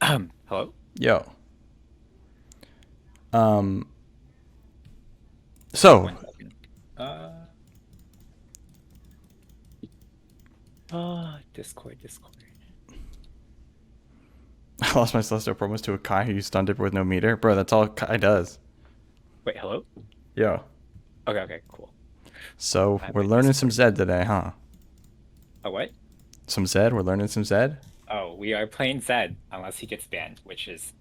Hello? Yo. Um. So, 1 second. Uh, Discord. I lost my Celestial Promos to a Kai who stunned it with no meter. Bro, that's all Kai does. Wait, hello? Yo. Okay, cool. So, I have we're my learning some Discord. Zed today, huh? Oh, what? Some Zed? We're learning some Zed? Oh, we are playing Zed unless he gets banned, which is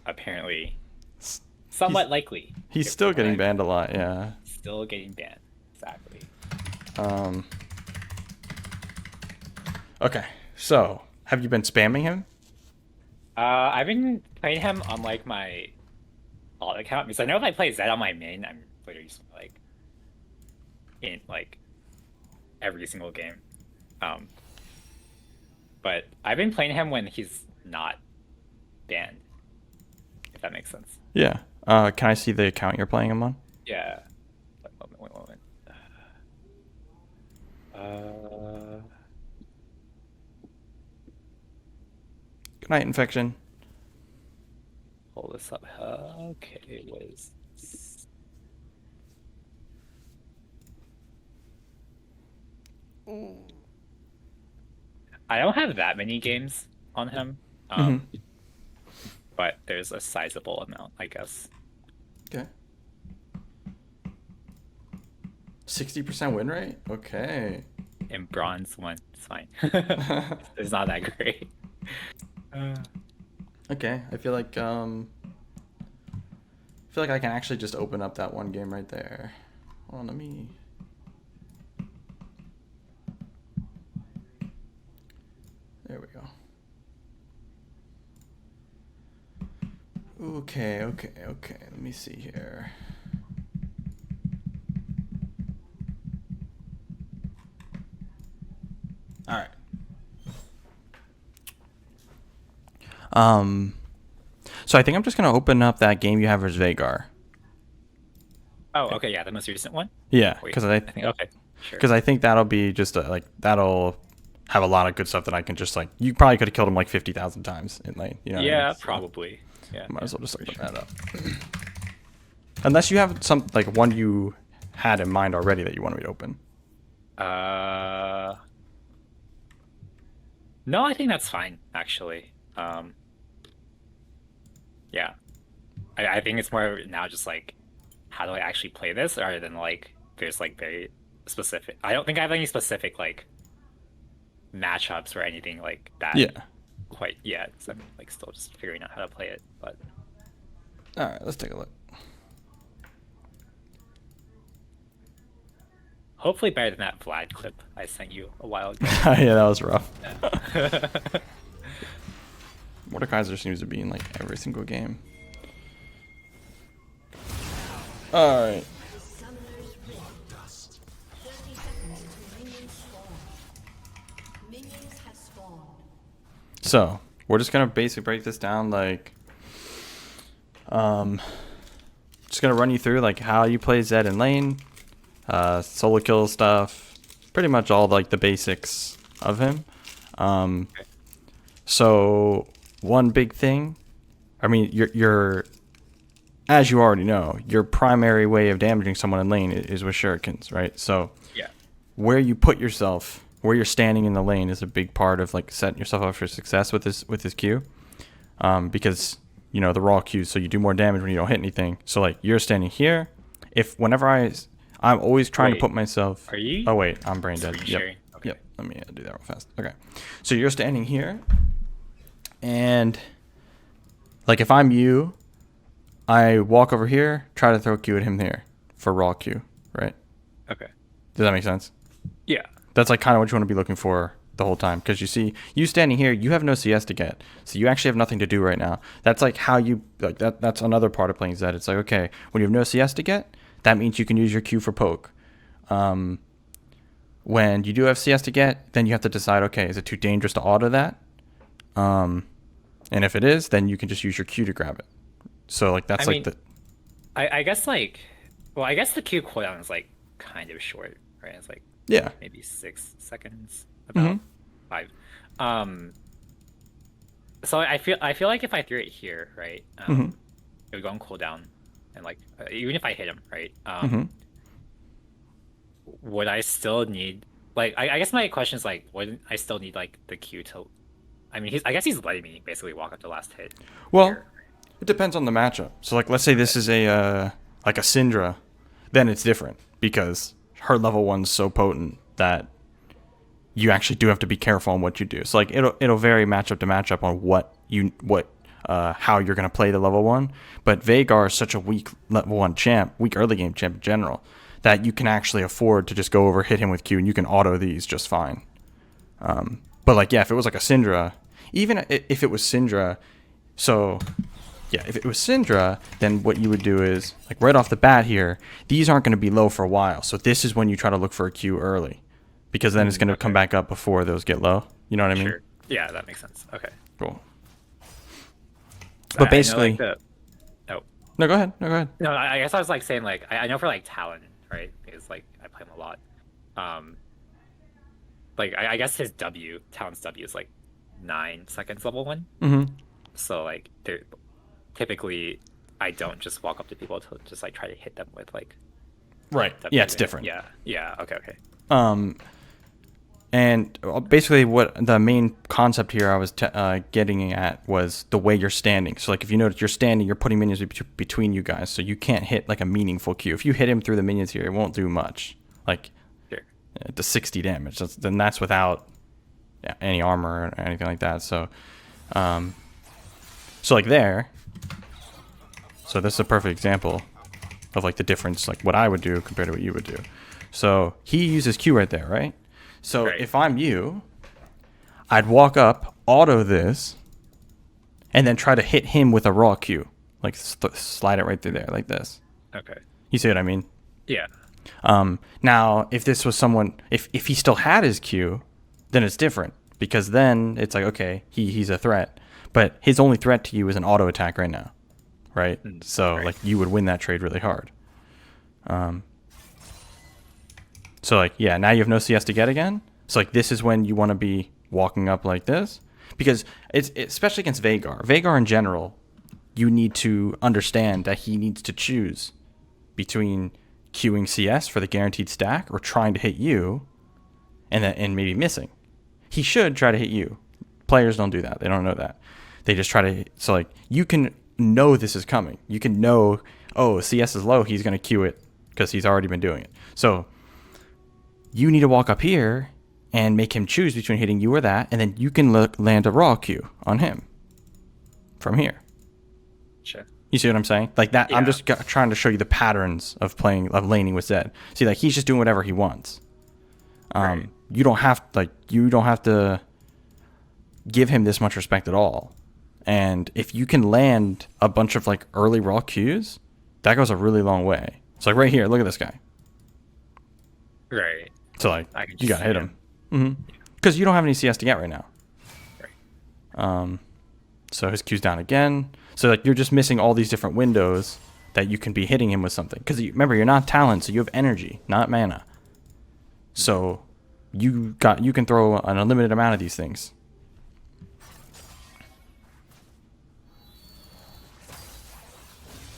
apparently S- He's somewhat likely he's if still from what getting I've banned a lot, yeah. still getting banned. Exactly. Um. Okay. So, have you been spamming him? I've been playing him on like my alt account because I know if I play Zed on my main, I'm literally just like in like every single game. Um, but I've been playing him when he's not banned, if that makes sense. Yeah. Can I see the account you're playing him on? Yeah. One moment. Uh, Good night, Infection. Pull this up. Okay, what is this? I don't have that many games on him, Mm-hmm. but there's a sizable amount, I guess. Okay. 60% win rate? Okay. In bronze one, it's fine. It's not that great. Uh, Okay. I feel like I can actually just open up that one game right there. Hold on, let me. There we go. Okay. Let me see here. All right. Um. So I think I'm just gonna open up that game you have versus Vagar. oh, okay, yeah, the most recent one. Yeah, Wait, I think okay, sure. because I think that'll be just like that'll have a lot of good stuff that I can just like. You probably could have killed him like 50,000 times in lane. You know what I mean? Yeah, So probably. Yeah, might yeah, as well just for open sure. that up. Unless you have some like one you had in mind already that you want me to open. Uh, no, I think that's fine, actually. Yeah. I think it's more now just like how do I actually play this rather than like there's like very specific. I don't think I have any specific like matchups or anything like that Yeah. quite yet. 'Cause I'm like still just figuring out how to play it. But All right. Let's take a look. hopefully better than that Vlad clip I sent you a while ago. Yeah, that was rough. Yeah. Mordekaiser seems to be in like every single game. All right. Summoner's Rift. 30 seconds until minions spawn. Minions have spawned. So we're just gonna basically break this down like um just gonna run you through like how you play Zed in lane, solo kill stuff, pretty much all like the basics of him. Um Okay. so one big thing, I mean you're as you already know, your primary way of damaging someone in lane is with shurikens, right? So Yeah. where you put yourself, where you're standing in the lane is a big part of like setting yourself up for success with this Q. Because you know the raw Qs, so you do more damage when you don't hit anything. So like you're standing here. If whenever I'm always trying to Wait, put myself. are you Oh wait, I'm brain dead. screen Yep, sharing? Okay. yep. Let me do that real fast. Okay, so you're standing here, and like if I'm you, I walk over here, try to throw Q at him here for raw Q, right? Okay. Does that make sense? Yeah. That's like kind of what you want to be looking for the whole time, because you see you standing here, you have no CS to get, so you actually have nothing to do right now. That's like how you like that's another part of playing Zed. It's like, okay, when you have no CS to get, that means you can use your Q for poke. When you do have CS to get, then you have to decide, okay, is it too dangerous to auto that? And if it is, then you can just use your Q to grab it. So like I that's like mean, the I guess like well, I guess the Q cooldown is like kind of short, right? It's like yeah. maybe 6 seconds, Hmm. about 5. Um, So I feel like if I threw it here, right, Mm-hmm. it would go on cooldown, and like even if I hit him, right, Mm-hmm. would I still need like I guess my question is like, wouldn't I still need like the Q to? I mean, I guess he's letting me basically walk up the last hit Well, here. it depends on the matchup. So like let's say this Okay. is a like a Syndra, then it's different because her level one's so potent that you actually do have to be careful on what you do. So like it'll vary matchup to matchup on what how you're gonna play the level one. But Vhagar is such a weak level one champ, weak early game champ in general, that you can actually afford to just go over, hit him with Q, and you can auto these just fine. But like yeah, if it was like a Syndra, even if it was Syndra, so yeah, if it was Syndra, then what you would do is like right off the bat here, these aren't going to be low for a while. So this is when you try to look for a Q early, because then it's going to come Okay. back up before those get low. You know what I mean? Sure. Yeah, that makes sense. Okay. Cool. 'Cause But I know like basically, the oh no, go ahead. No, go ahead. no, I guess I was like saying like I know for like Talon, right? Because like I play him a lot. Um, like I guess his W, Talon's W is like 9 seconds level one. Mm-hmm. So like they're typically I don't just walk up to people to just like try to hit them with like Right. W. Yeah, it's different. Yeah. Yeah. Okay. Okay. Um, and basically, what the main concept here I was getting at was the way you're standing. So, like, if you notice you're standing, you're putting minions between you guys, so you can't hit like a meaningful Q. If you hit him through the minions here, it won't do much. Like, Sure. the 60 damage. Then that's without any armor or anything like that. So, so like there. So this is a perfect example of like the difference, like what I would do compared to what you would do. So he uses Q right there, right? So Right. if I'm you, I'd walk up, auto this, and then try to hit him with a raw Q. Like slide it right through there, like this. Okay. You see what I mean? Yeah. Now, if this was someone, if he still had his Q, then it's different. Because then it's like, okay, he's a threat. But his only threat to you is an auto attack right now. Right? So, Right. like, you would win that trade really hard. So, like, yeah, now you have no CS to get again. So, like, this is when you want to be walking up like this. Because it's especially against Vhagar. Vhagar in general, you need to understand that he needs to choose between queuing CS for the guaranteed stack or trying to hit you and maybe missing. He should try to hit you. Players don't do that. They don't know that. They just try to. So, like, you can know this is coming. You can know, oh, CS is low. He's going to queue it because he's already been doing it. So, you need to walk up here and make him choose between hitting you or that, and then you can land a raw Q on him from here. Sure. You see what I'm saying? Like that. I'm Yeah. just trying to show you the patterns of laning with Zed. See, like he's just doing whatever he wants. Right. You don't have to give him this much respect at all. And if you can land a bunch of like early raw Qs, that goes a really long way. It's like right here. Look at this guy. Right. So like I can you just gotta see hit him. Because you don't have any CS to get right now. Right. So his Q's down again. So like you're just missing all these different windows that you can be hitting him with something. Because remember, you're not talent, so you have energy, not mana. So you can throw an unlimited amount of these things.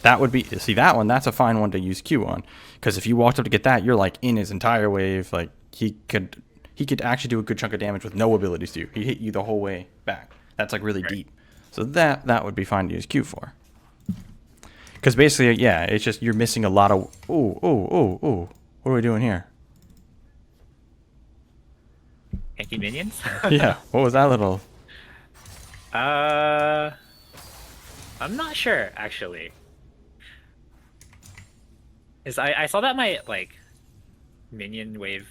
That would be that one. That's a fine one to use Q on, because if you walked up to get that, you're like in his entire wave. Like he could actually do a good chunk of damage with no abilities to you. He hit you the whole way back. That's like really Right. deep. So that would be fine to use Q for. Because basically, yeah, it's just you're missing a lot of. Ooh. What are we doing here? Anti minions. Yeah. What was that little? I'm not sure actually. Is I saw that my like minion wave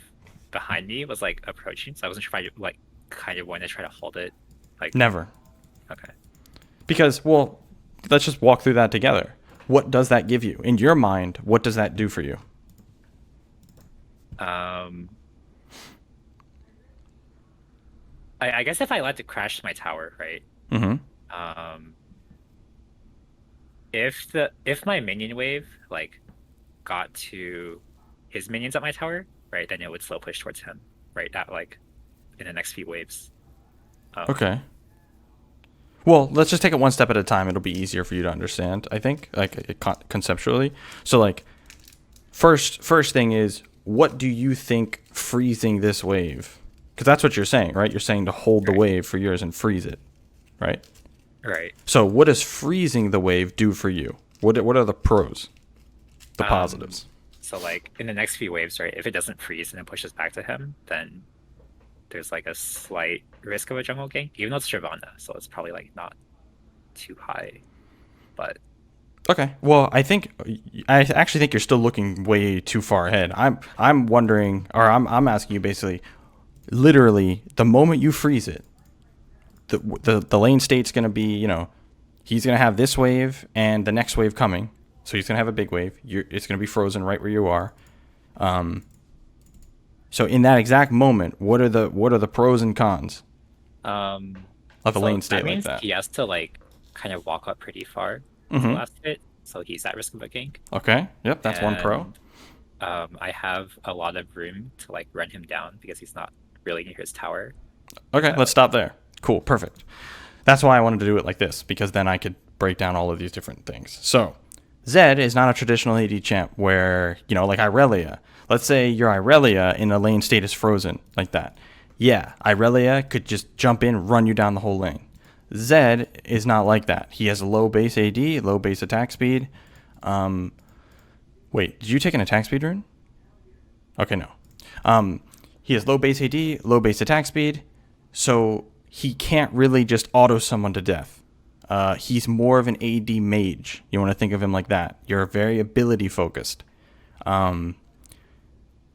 behind me was like approaching, so I wasn't sure if I like kind of want to try to hold it. Like Never. okay. Because well, let's just walk through that together. What does that give you in your mind? What does that do for you? I guess if I let it crash my tower, right? Mm-hmm. If my minion wave like got to his minions at my tower, right, then it would slow push towards him, right? At like in the next few waves. Okay. Well, let's just take it one step at a time. It'll be easier for you to understand, I think, like conceptually. So, like, first thing is, what do you think freezing this wave? Because that's what you're saying, right? You're saying to hold the wave for yours and freeze it, right? Right. So, what does freezing the wave do for you? What are the pros, the positives? So like in the next few waves, right? If it doesn't freeze and it pushes back to him, then there's like a slight risk of a jungle gank, even though it's Shyvana, so it's probably like not too high. But Okay. Well, I actually think you're still looking way too far ahead. I'm wondering, or I'm asking you basically, literally, the moment you freeze it, the lane state's gonna be, he's gonna have this wave and the next wave coming. So he's gonna have a big wave. It's gonna be frozen right where you are. So in that exact moment, what are the pros and cons of a lane state like that? He has to like kind of walk up pretty far to Mhm. the last hit, so he's at risk of a gank. Okay. Yep. That's one pro. I have a lot of room to like run him down because he's not really near his tower. Okay. Let's stop there. Cool. Perfect. That's why I wanted to do it like this, because then I could break down all of these different things. So Zed is not a traditional AD champ where, like Irelia. Let's say your Irelia in a lane state is frozen like that. Yeah, Irelia could just jump in, run you down the whole lane. Zed is not like that. He has a low base AD, low base attack speed. Wait, did you take an attack speed rune? Okay, no. He has low base AD, low base attack speed, so he can't really just auto someone to death. He's more of an AD mage. You want to think of him like that. You're very ability focused.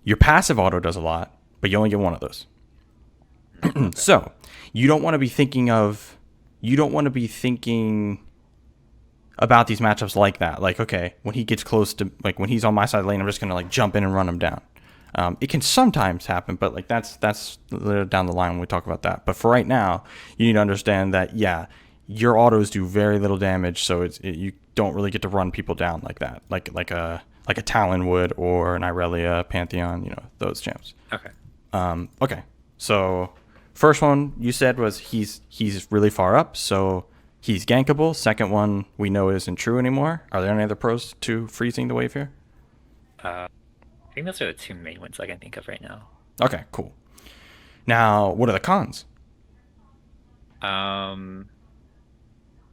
Your passive auto does a lot, but you only get one of those. So you don't want to be thinking about these matchups like that. Like, okay, when he gets close to, like, when he's on my side of the lane, I'm just gonna like jump in and run him down. It can sometimes happen, but like that's later down the line when we talk about that. But for right now, you need to understand that your autos do very little damage, so you don't really get to run people down like that, like a Talon would or an Irelia, Pantheon, those champs. Okay. Okay. So first one you said was he's really far up, so he's gankable. Second one we know isn't true anymore. Are there any other pros to freezing the wave here? I think those are the two main ones I can think of right now. Okay, cool. Now, what are the cons?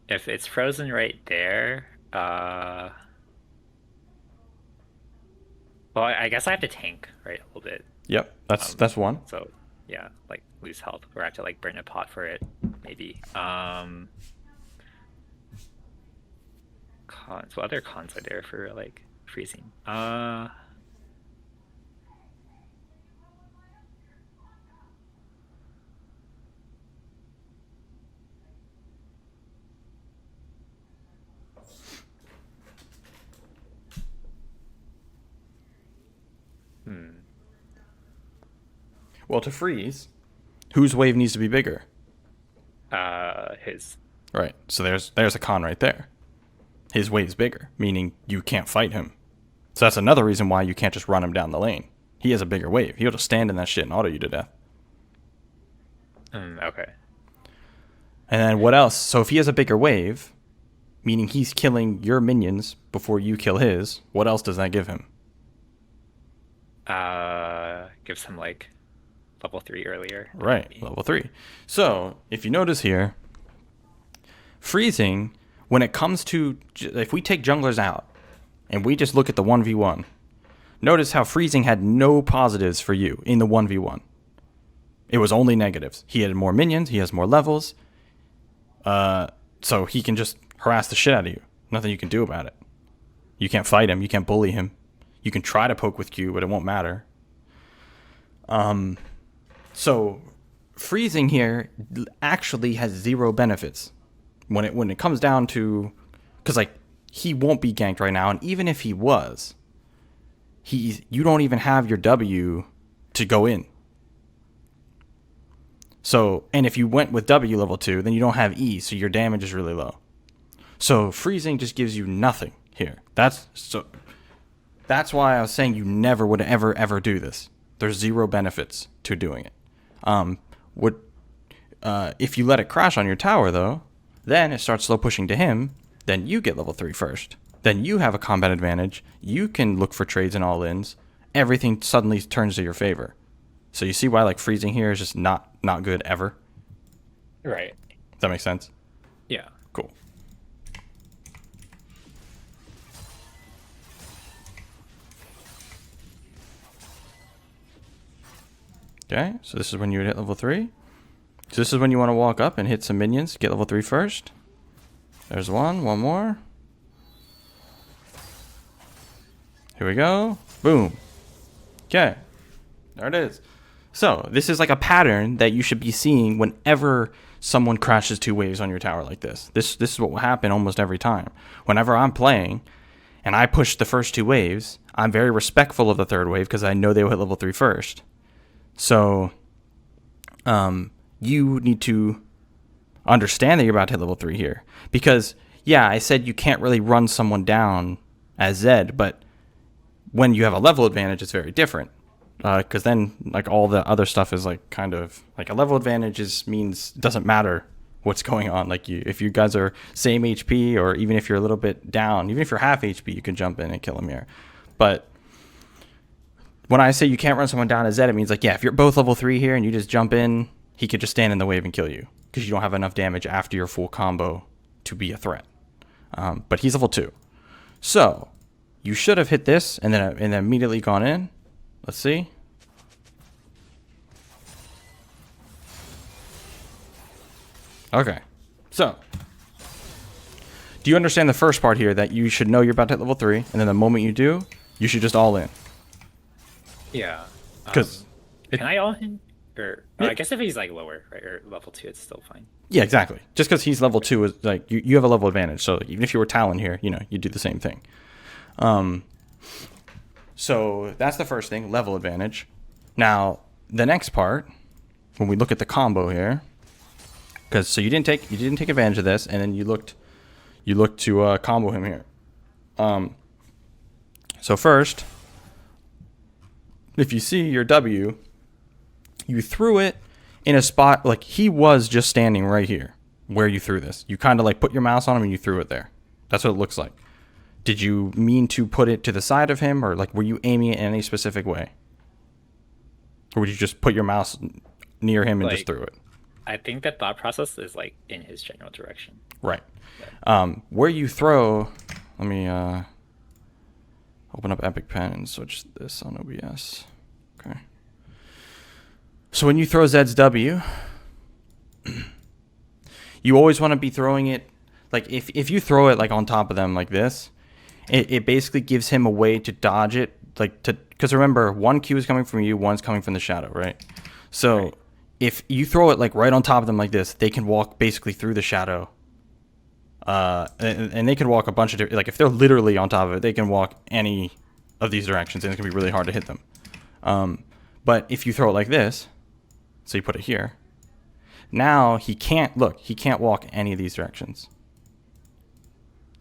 If it's frozen right there, well, I guess I have to tank, right, a little bit. Yep, that's one. So, yeah, like lose health, or I have to like burn a pot for it, maybe. Cons. What other cons are there for like freezing? Well, to freeze, whose wave needs to be bigger? His. Right. So there's a con right there. His wave's bigger, meaning you can't fight him. So that's another reason why you can't just run him down the lane. He has a bigger wave. He'll just stand in that shit and auto you to death. Okay. And then what else? So if he has a bigger wave, meaning he's killing your minions before you kill his, what else does that give him? Gives him like level 3 earlier. Right, level 3. So if you notice here, freezing, when it comes to, if we take junglers out and we just look at the 1v1, notice how freezing had no positives for you in the 1v1. It was only negatives. He had more minions, he has more levels, so he can just harass the shit out of you. Nothing you can do about it. You can't fight him, you can't bully him. You can try to poke with Q, but it won't matter. So freezing here actually has zero benefits when it comes down to, because like he won't be ganked right now, and even if he was, you don't even have your W to go in. So, and if you went with W level 2, then you don't have E, so your damage is really low. So freezing just gives you nothing here. That's why I was saying you never would ever do this. There's zero benefits to doing it. If you let it crash on your tower though, Then it starts slow pushing to him. Then you get level 3 first. Then you have a combat advantage. You can look for trades and all-ins. Everything suddenly turns to your favor. So you see why like freezing here is just not good ever? Right. Does that make sense? Yeah. Cool. Okay, so this is when you would hit level 3. So this is when you want to walk up and hit some minions. Get level 3 first. There's one more. Here we go. Boom. Okay. There it is. So this is like a pattern that you should be seeing whenever someone crashes 2 waves on your tower like this. This is what will happen almost every time. Whenever I'm playing and I push the first 2 waves, I'm very respectful of the 3rd wave because I know they will hit level 3 first. So you need to understand that you're about to hit level 3 here. Because, yeah, I said you can't really run someone down as Zed, but when you have a level advantage, it's very different. Because then, like, all the other stuff is, like, kind of... Like, a level advantage means it doesn't matter what's going on. Like, if you guys are same HP, or even if you're a little bit down, even if you're half HP, you can jump in and kill him here. But when I say you can't run someone down as Zed, it means, like, yeah, if you're both level 3 here and you just jump in, he could just stand in the wave and kill you. Because you don't have enough damage after your full combo to be a threat. But he's level 2. So, you should have hit this and then immediately gone in. Let's see. Okay. So, do you understand the first part here that you should know you're about to hit level 3, and then the moment you do, you should just all in? Yeah. Because can I all in? Or Yeah. I guess if he's like lower, right, or level 2, it's still fine. yeah, exactly. Just because he's level 2 is like you have a level advantage. So even if you were Talon here, you know, you do the same thing. So that's the first thing, level advantage. Now the next part, when we look at the combo here, because so you didn't take advantage of this, and then you looked to combo him here. So first, if you see your W, you threw it in a spot like he was just standing right here where you threw this. You kind of like put your mouse on him and you threw it there. That's what it looks like. Did you mean to put it to the side of him, or like were you aiming it in any specific way? Or would you just put your mouse near him and just threw it? I think that thought process is like in his general direction. Right. Where you throw, let me open up Epic Pen and switch this on OBS. Okay. So when you throw Zed's W, you always want to be throwing it, like if you throw it like on top of them like this, it basically gives him a way to dodge it, like because remember, one Q is coming from you, one's coming from the shadow, right? So right. If you throw it like right on top of them like this, they can walk basically through the shadow. And they can walk a bunch of different, like if they're literally on top of it, they can walk any of these directions, and it's gonna be really hard to hit them. But if you throw it like this, so you put it here, now he can't walk any of these directions.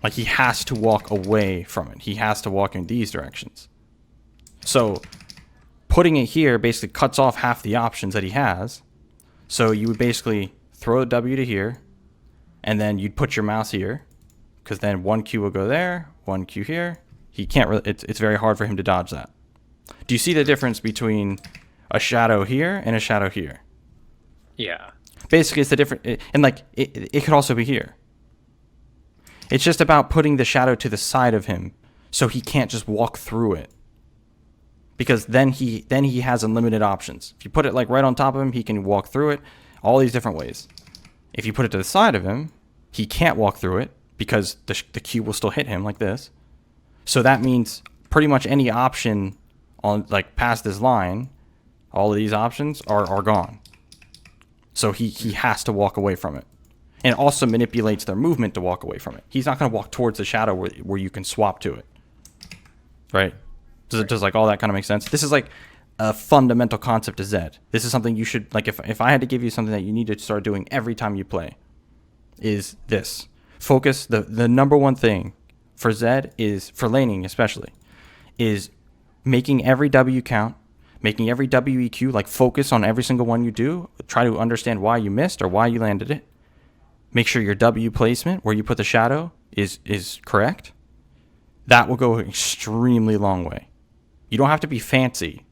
Like he has to walk away from it. He has to walk in these directions. So putting it here basically cuts off half the options that he has. So you would basically throw a W to here, and then you'd put your mouse here, because then one Q will go there, one Q here. He can't really, it's very hard for him to dodge that. Do you see the difference between a shadow here and a shadow here? Yeah. Basically, it's the different, and like it could also be here. It's just about putting the shadow to the side of him, so he can't just walk through it. Because then he has unlimited options. If you put it like right on top of him, he can walk through it all these different ways. If you put it to the side of him, he can't walk through it because the Q will still hit him like this. So that means pretty much any option on like past this line, all of these options are gone. So he has to walk away from it. And it also manipulates their movement to walk away from it. He's not going to walk towards the shadow where you can swap to it. Right? Does like all that kind of make sense? This is like a fundamental concept to Zed. This is something you should, like if I had to give you something that you need to start doing every time you play, is this. Focus, the number one thing for Zed is, for laning especially, is making every W count, making every WEQ, like focus on every single one you do, try to understand why you missed or why you landed it, make sure your W placement where you put the shadow is correct. That will go an extremely long way. You don't have to be fancy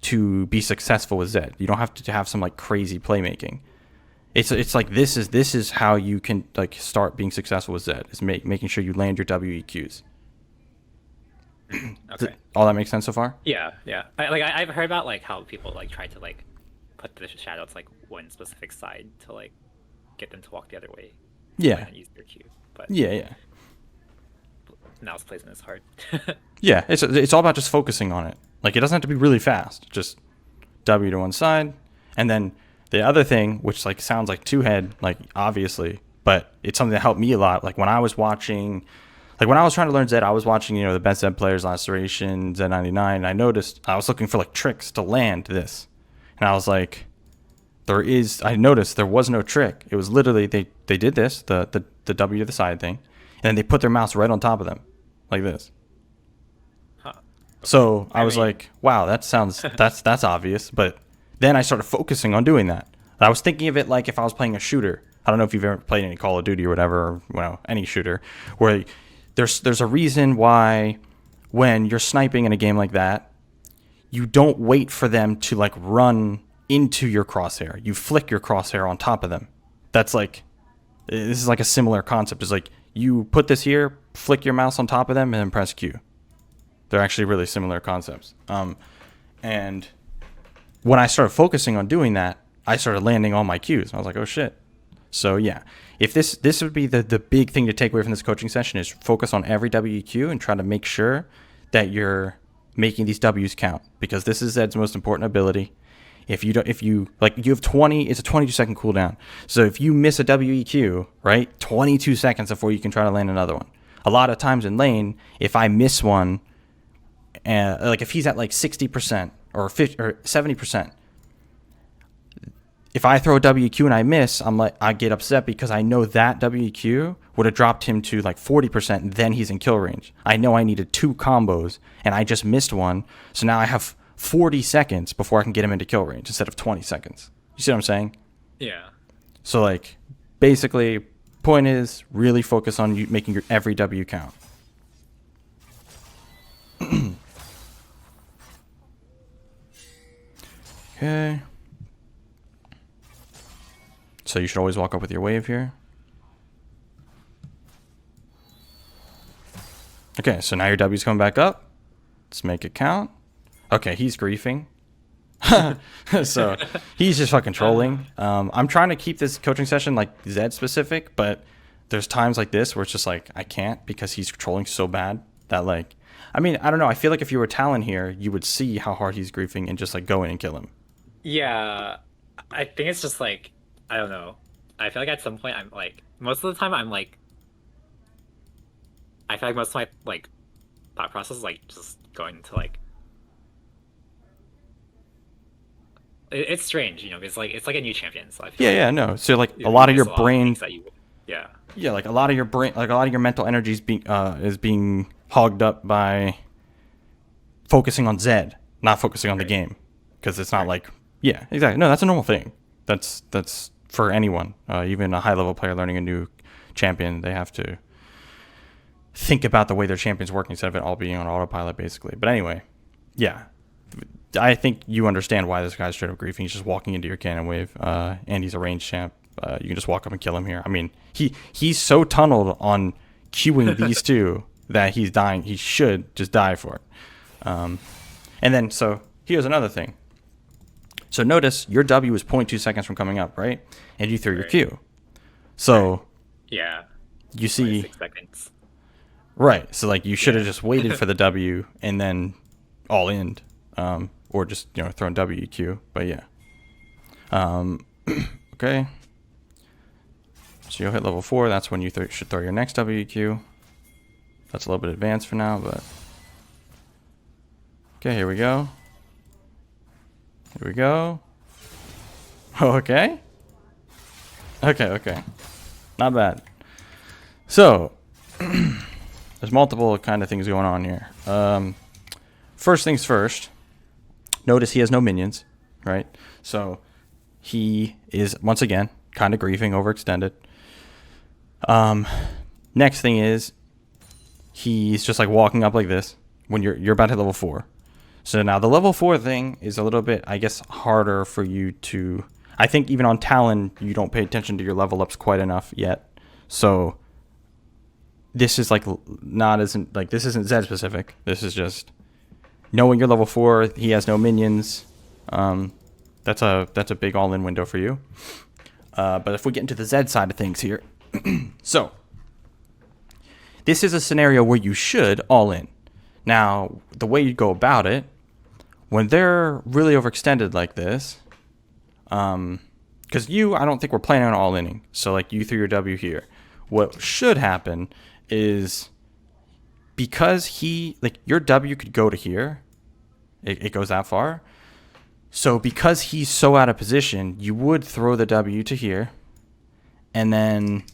to be successful with Zed. You don't have to have some like crazy playmaking. It's like this is how you can like start being successful with Zed, is making sure you land your WEQs. Okay. All that makes sense so far? Yeah. I've heard about like how people like try to like put the shadow to like one specific side to like get them to walk the other way. Yeah. And use their Q. But Yeah. mouse placement is hard. Yeah, it's all about just focusing on it. Like, it doesn't have to be really fast. Just W to one side. And then the other thing, which like sounds like two-head, like obviously, but it's something that helped me a lot. Like when I was trying to learn Zed, I was watching, the best Zed players, Laceration, Z99, and I noticed I was looking for like tricks to land this. And I was like, I noticed there was no trick. It was literally, they did this, the W to the side thing, and then they put their mouse right on top of them, like this. Huh. So I was like, wow, that's obvious. But then I started focusing on doing that. I was thinking of it like if I was playing a shooter. I don't know if you've ever played any Call of Duty or whatever, or, any shooter, where there's a reason why when you're sniping in a game like that, you don't wait for them to like run into your crosshair. You flick your crosshair on top of them. This is like a similar concept. It's like you put this here, flick your mouse on top of them, and then press Q. They're actually really similar concepts. And when I started focusing on doing that, I started landing all my Qs. I was like, oh shit. So yeah, if this would be the big thing to take away from this coaching session, is focus on every WQ and try to make sure that you're making these W's count, because this is Zed's most important ability. If you have 20, it's a 22-second cooldown. So if you miss a WEQ, right, 22 seconds before you can try to land another one. A lot of times in lane, if I miss one, like if he's at like 60% or 50 or 70%, if I throw a WQ and I miss, I get upset because I know that WQ would have dropped him to like 40%, and then he's in kill range. I know I needed 2 combos and I just missed one, so now I have 40 seconds before I can get him into kill range instead of 20 seconds. You see what I'm saying? Yeah. So like basically, point is really focus on you making your every W count. Okay. So you should always walk up with your wave here. Okay, so now your W's coming back up. Let's make it count. Okay, he's griefing. So he's just fucking trolling. I'm trying to keep this coaching session like Zed specific, but there's times like this where it's just like I can't, because he's trolling so bad that like, I mean, I don't know. I feel like if you were Talon here, you would see how hard he's griefing and just like go in and kill him. Yeah, I think it's just like, I don't know. I feel like at some point I'm like, most of the time I'm like, I feel like most of my like thought process is like just going to like, it's strange, because like it's like a new champion. So I feel Yeah, no. So like a lot of your brain, yeah, like a lot of your brain, like a lot of your mental energy is being hogged up by focusing on Zed, not focusing on the game, because it's not like, yeah, exactly. No, that's a normal thing. That's for anyone, even a high level player learning a new champion. They have to think about the way their champion's working instead of it all being on autopilot, basically. But anyway, yeah, I think you understand why this guy's straight up griefing. He's just walking into your cannon wave, and he's a ranged champ. You can just walk up and kill him here. I mean, he's so tunneled on queuing these two that he's dying. He should just die for it. And then, so here's another thing. So notice your W is 0.2 seconds from coming up, right? And you throw your Q. So yeah, you see 6 seconds. Right. So like you should have just waited for the W and then all in, or just thrown WEQ. But yeah. Okay. So you'll hit level 4. That's when you should throw your next WEQ. That's a little bit advanced for now, but okay. Here we go. Here we go. Okay. Okay. Not bad. So there's multiple kind of things going on here. First things first, notice he has no minions, right? So he is, once again, kind of griefing, overextended. Next thing is he's just like walking up like this when you're about to hit level 4. So now the level 4 thing is a little bit, I guess, harder for you to. I think even on Talon, you don't pay attention to your level ups quite enough yet. So this is like not as like this isn't Zed specific. This is just knowing you're level 4. He has no minions. That's a big all-in window for you. But if we get into the Zed side of things here, so this is a scenario where you should all in. Now, the way you go about it, when they're really overextended like this, because I don't think we're planning on all inning. So like you threw your W here. What should happen is because your W could go to here, it goes that far. So because he's so out of position, you would throw the W to here, and then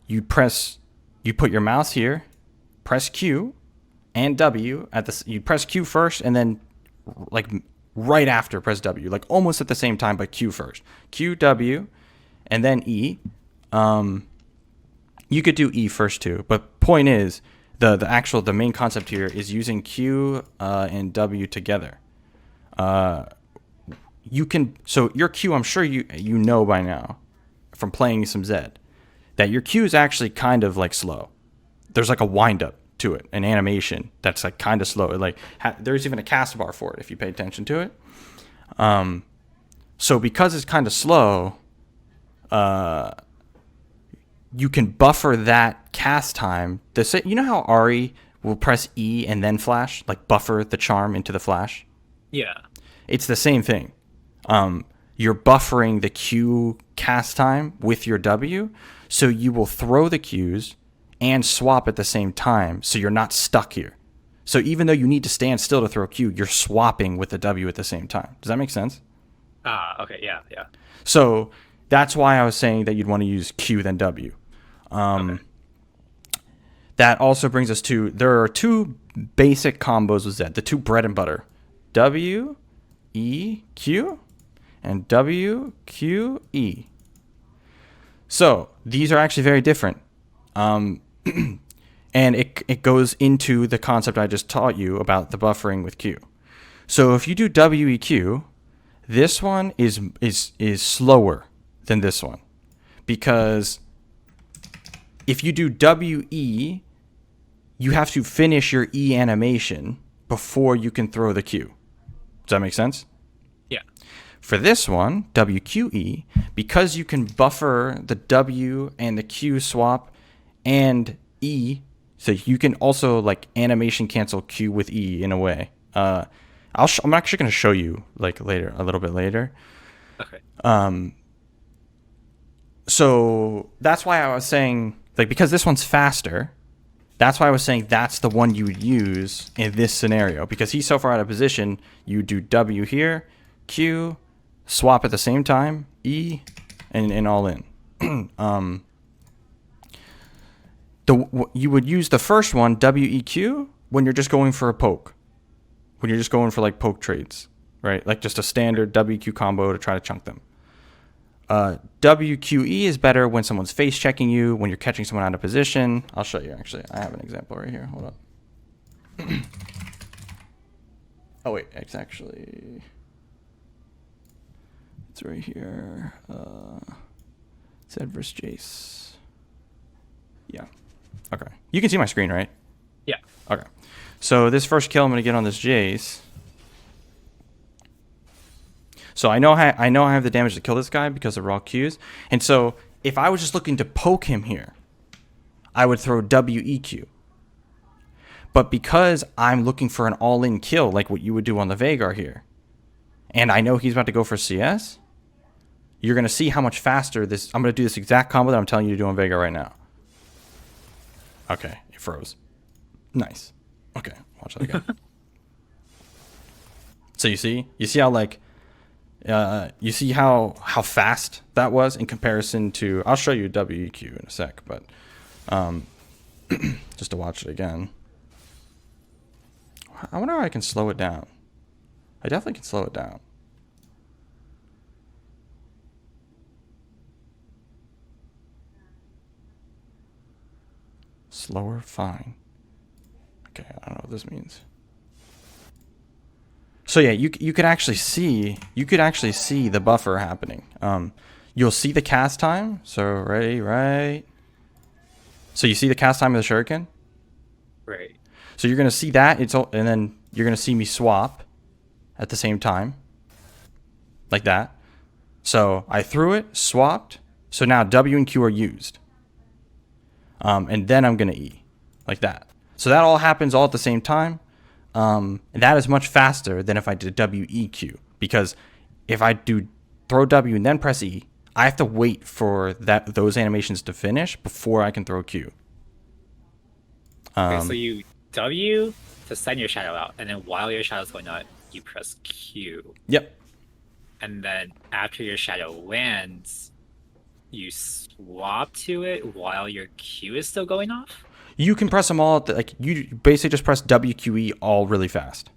you put your mouse here, press Q and W you press Q first, and then like right after press W, like almost at the same time, but Q first. Q, W, and then E. You could do E first too, but point is the main concept here is using Q and W together. So your Q, I'm sure you know by now from playing some Zed, that your Q is actually kind of like slow. There's like a wind up to it, an animation that's like kind of slow. Like there's even a cast bar for it if you pay attention to it. So because it's kind of slow, you can buffer that cast time. You know how Ari will press E and then flash, like buffer the charm into the flash? Yeah. It's the same thing. You're buffering the Q cast time with your W, so you will throw the Qs and swap at the same time, so you're not stuck here. So even though you need to stand still to throw Q, you're swapping with the W at the same time. Does that make sense? Okay, yeah. So that's why I was saying that you'd want to use Q then W. Okay. That also brings us to, there are two basic combos with Zed, the two bread and butter. W, E, Q, and W, Q, E. So these are actually very different. And it goes into the concept I just taught you about the buffering with Q. So if you do WEQ, this one is slower than this one, because if you do WE, you have to finish your E animation before you can throw the Q. Does that make sense? Yeah. For this one, WQE, because you can buffer the W and the Q swap and E, so you can also like animation cancel Q with E in a way. I'm actually going to show you like later, a little bit later. Okay. So that's why I was saying, like, because this one's faster, that's why I was saying that's the one you would use in this scenario, because he's so far out of position. You do W here, Q, swap at the same time, E, and all in. You would use the first one, WEQ, when you're just going for a poke. When you're just going for like poke trades, right? Like just a standard WQ combo to try to chunk them. WQE is better when someone's face checking you, when you're catching someone out of position. I'll show you actually. I have an example right here. Hold up. Oh wait, it's right here. Zed versus Jace. Yeah. Okay. You can see my screen, right? Yeah. Okay. So this first kill I'm going to get on this Jace. So I know I have the damage to kill this guy because of raw Qs. And so if I was just looking to poke him here, I would throw WEQ. But because I'm looking for an all-in kill, like what you would do on the Veigar here, and I know he's about to go for CS, you're going to see how much faster this... I'm going to do this exact combo that I'm telling you to do on Veigar right now. Okay, it froze. Nice. Okay, watch that again. So you see how like... you see how fast that was in comparison to... I'll show you WEQ in a sec, but just to watch it again. I wonder how I can slow it down. I definitely can slow it down. slower, fine. Okay, I don't know what this means. So yeah, you could actually see the buffer happening. You'll see the cast time. So ready, right? So you see the cast time of the shuriken. Right. So you're gonna see that and then you're gonna see me swap at the same time, like that. So I threw it, swapped. So now W and Q are used, and then I'm gonna E, like that. So that all happens all at the same time. And that is much faster than if I did WEQ, because if I do throw W and then press E, I have to wait for those animations to finish before I can throw Q. Okay, so you W to send your shadow out, and then while your shadow's going out, you press Q. Yep. And then after your shadow lands, you swap to it while your Q is still going off? You can press them all you basically just press WQE all really fast.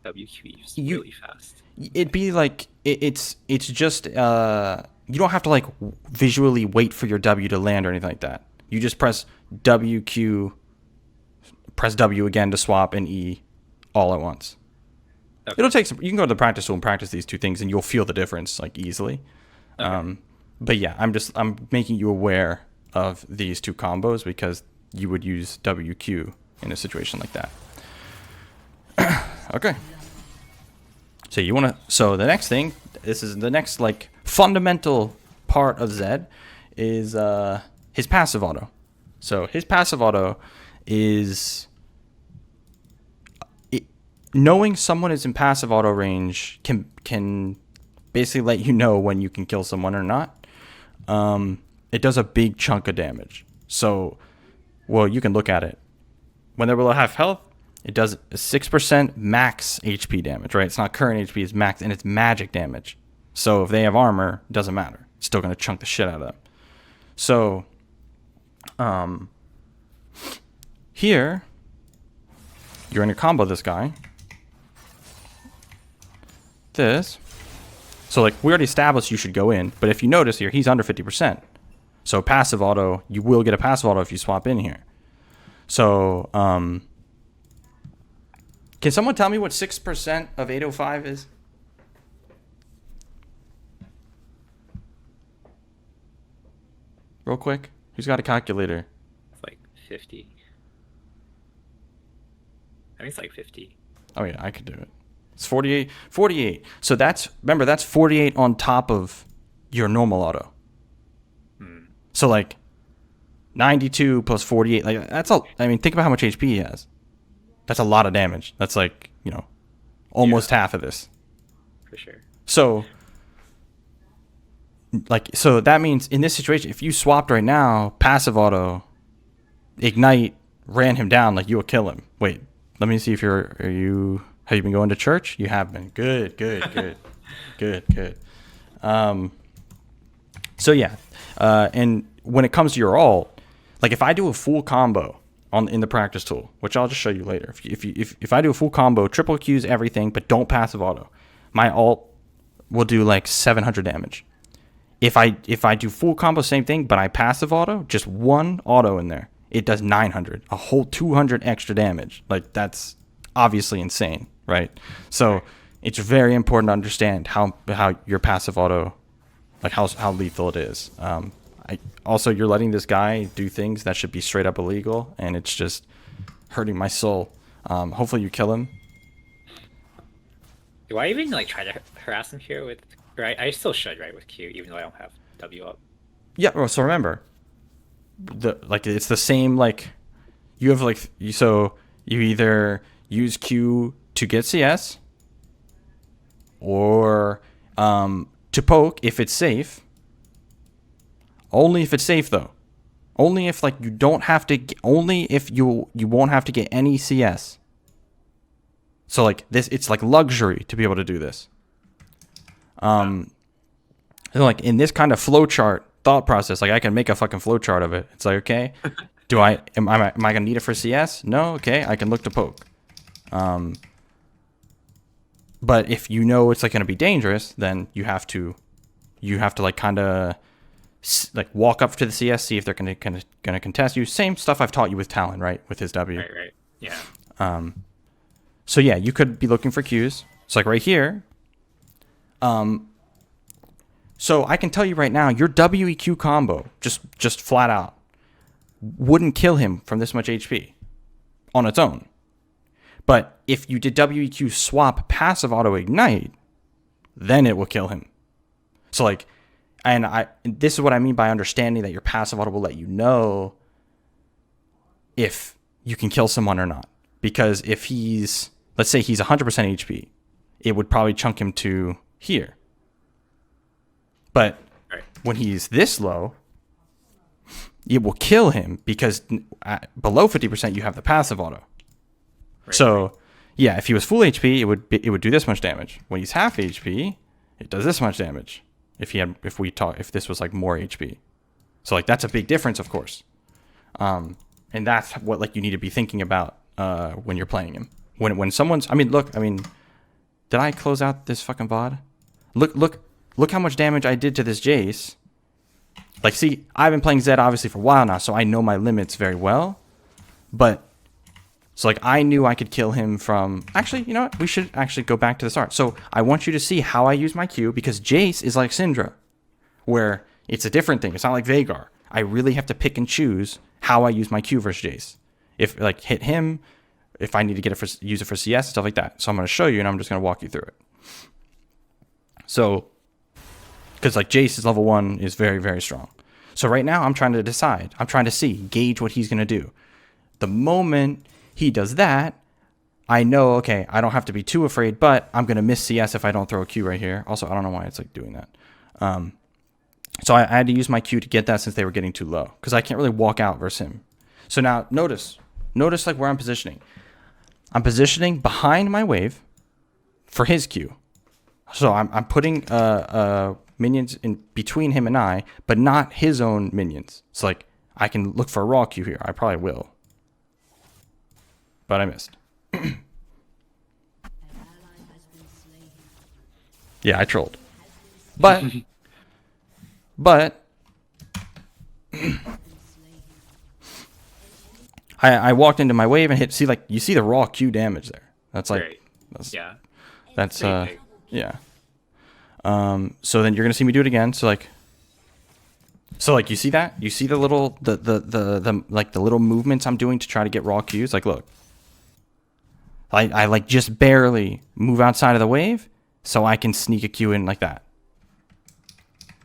WQE is really fast. It'd be like it's just you don't have to like visually wait for your W to land or anything like that. You just press WQ, press W again to swap, and E all at once. Okay. It'll take some. You can go to the practice tool and practice these two things, and you'll feel the difference like easily. Okay. But yeah, I'm making you aware of these two combos because you would use WQ in a situation like that. Okay. So the next thing, this is the next like fundamental part of Zed, is his passive auto. So his passive auto is knowing someone is in passive auto range can basically let you know when you can kill someone or not. It does a big chunk of damage. So, well, you can look at it. When they're below half health, it does a 6% max HP damage, right? It's not current HP, it's max, and it's magic damage. So if they have armor, it doesn't matter. It's still going to chunk the shit out of them. So, here, you're in a combo this guy. This. So, like, we already established you should go in, but if you notice here, he's under 50%. So, passive auto, you will get a passive auto if you swap in here. So, can someone tell me what 6% of 805 is? Real quick. Who's got a calculator? It's like 50. I think it's like 50. Oh, yeah, I could do it. It's 48. 48. So remember, that's 48 on top of your normal auto. So, like, 92 plus 48. Like, I mean, think about how much HP he has. That's a lot of damage. That's like, almost half of this. For sure. So that means in this situation, if you swapped right now, passive auto, ignite, ran him down, like you will kill him. Wait, let me see if have you been going to church? You have been. Good. Good. So yeah, and when it comes to your ult, like if I do a full combo in the practice tool, which I'll just show you later. If I do a full combo, triple Qs everything, but don't passive auto, my ult will do like 700 damage. If I do full combo, same thing, but I passive auto, just one auto in there, it does 900, a whole 200 extra damage. Like that's obviously insane, right? So it's very important to understand how your passive auto, like how lethal it is. Also, you're letting this guy do things that should be straight up illegal, and it's just hurting my soul. Hopefully you kill him. Do I even like try to harass him here with? Right, I still should, right, with Q, even though I don't have W up. Yeah. Well, so remember, it's the same. Like you have so you either use Q to get CS, or to poke if it's safe. Only if it's safe, though. Only if you don't have to. Only if you won't have to get any CS. So this, it's like luxury to be able to do this. Like in this kind of flowchart thought process, like I can make a fucking flowchart of it. It's like, okay, am I gonna need it for CS? No, okay, I can look to poke. But if it's like gonna be dangerous, then you have to like kind of like walk up to the CS, see if they're gonna contest you. Same stuff I've taught you with Talon, right? With his W. Right. Yeah. So yeah, you could be looking for Qs. It's like right here. So I can tell you right now, your WEQ combo, just flat out, wouldn't kill him from this much HP on its own. But if you did WEQ swap passive auto ignite, then it will kill him. So like, this is what I mean by understanding that your passive auto will let you know if you can kill someone or not. Because if he's, let's say he's 100% HP, it would probably chunk him to here. But when he's this low, it will kill him because below 50% you have the passive auto. Right. So yeah, if he was full HP, it would do this much damage. When he's half HP, it does this much damage. If this was like more HP, so like that's a big difference, of course. And that's what like you need to be thinking about when you're playing him. When someone's, did I close out this fucking VOD? Look how much damage I did to this Jace. Like, see, I've been playing Zed obviously for a while now, so I know my limits very well. But, so like, I knew I could kill him from... Actually, you know what? We should actually go back to the start. So, I want you to see how I use my Q, because Jace is like Syndra, where it's a different thing. It's not like Veigar. I really have to pick and choose how I use my Q versus Jace. If, like, hit him, if I need to use it for CS, stuff like that. So, I'm going to show you, and I'm just going to walk you through it. So... Because like Jace is level 1 is very, very strong. So right now I'm trying to decide. I'm trying to gauge what he's going to do. The moment he does that, I know, okay, I don't have to be too afraid, but I'm going to miss CS if I don't throw a Q right here. Also, I don't know why it's like doing that. So I had to use my Q to get that since they were getting too low. Because I can't really walk out versus him. So now notice like where I'm positioning. I'm positioning behind my wave for his Q. So I'm putting minions in between him and I, but not his own minions. So like I can look for a raw Q here. I probably will. But I missed. Yeah, I trolled. But I walked into my wave and hit, see, like, you see the raw Q damage there. That's like, Right. yeah. So then you're gonna see me do it again. So like you see that? You see the little the little movements I'm doing to try to get raw Qs? Like, look. I like just barely move outside of the wave so I can sneak a Q in like that.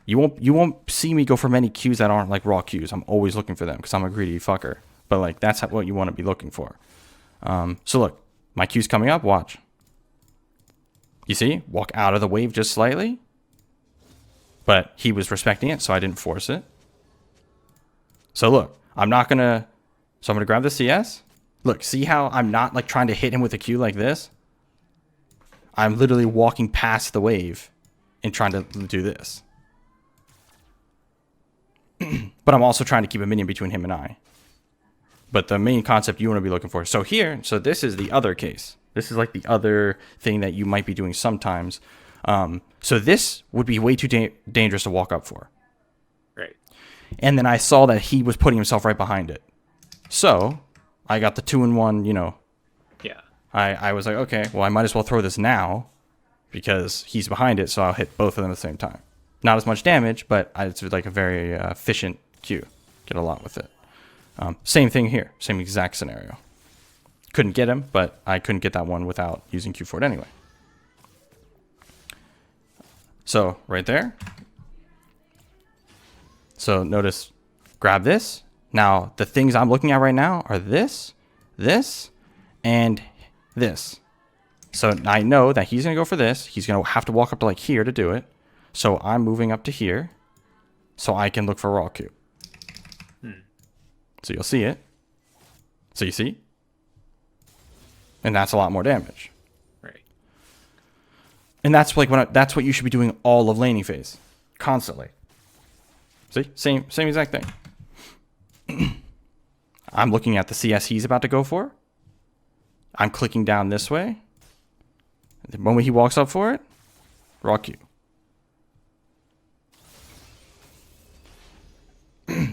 You won't see me go for many Qs that aren't like raw Qs. I'm always looking for them because I'm a greedy fucker. But like that's what you want to be looking for. So look, my Q's coming up, watch. You see? Walk out of the wave just slightly. But he was respecting it, so I didn't force it. So look, I'm going to grab the CS. Look, see how I'm not like trying to hit him with a Q like this? I'm literally walking past the wave and trying to do this. But I'm also trying to keep a minion between him and I. But the main concept you want to be looking for. So this is the other case. This is like the other thing that you might be doing sometimes. So this would be way too dangerous to walk up for. Right. And then I saw that he was putting himself right behind it. So I got the 2-in-1, Yeah. I was like, okay, well, I might as well throw this now because he's behind it, so I'll hit both of them at the same time. Not as much damage, but it's like a very efficient Q. Get a lot with it. Same thing here. Same exact scenario. Couldn't get him, but I couldn't get that one without using Q for it anyway. So, right there. So, notice, grab this. Now, the things I'm looking at right now are this, and this. So, I know that he's going to go for this. He's going to have to walk up to like here to do it. So, I'm moving up to here so I can look for raw Q. So, you'll see it. So, you see? And that's a lot more damage. Right. And that's like that's what you should be doing all of laning phase, constantly. See, same exact thing. I'm looking at the CS he's about to go for. I'm clicking down this way. The moment he walks up for it, raw Q.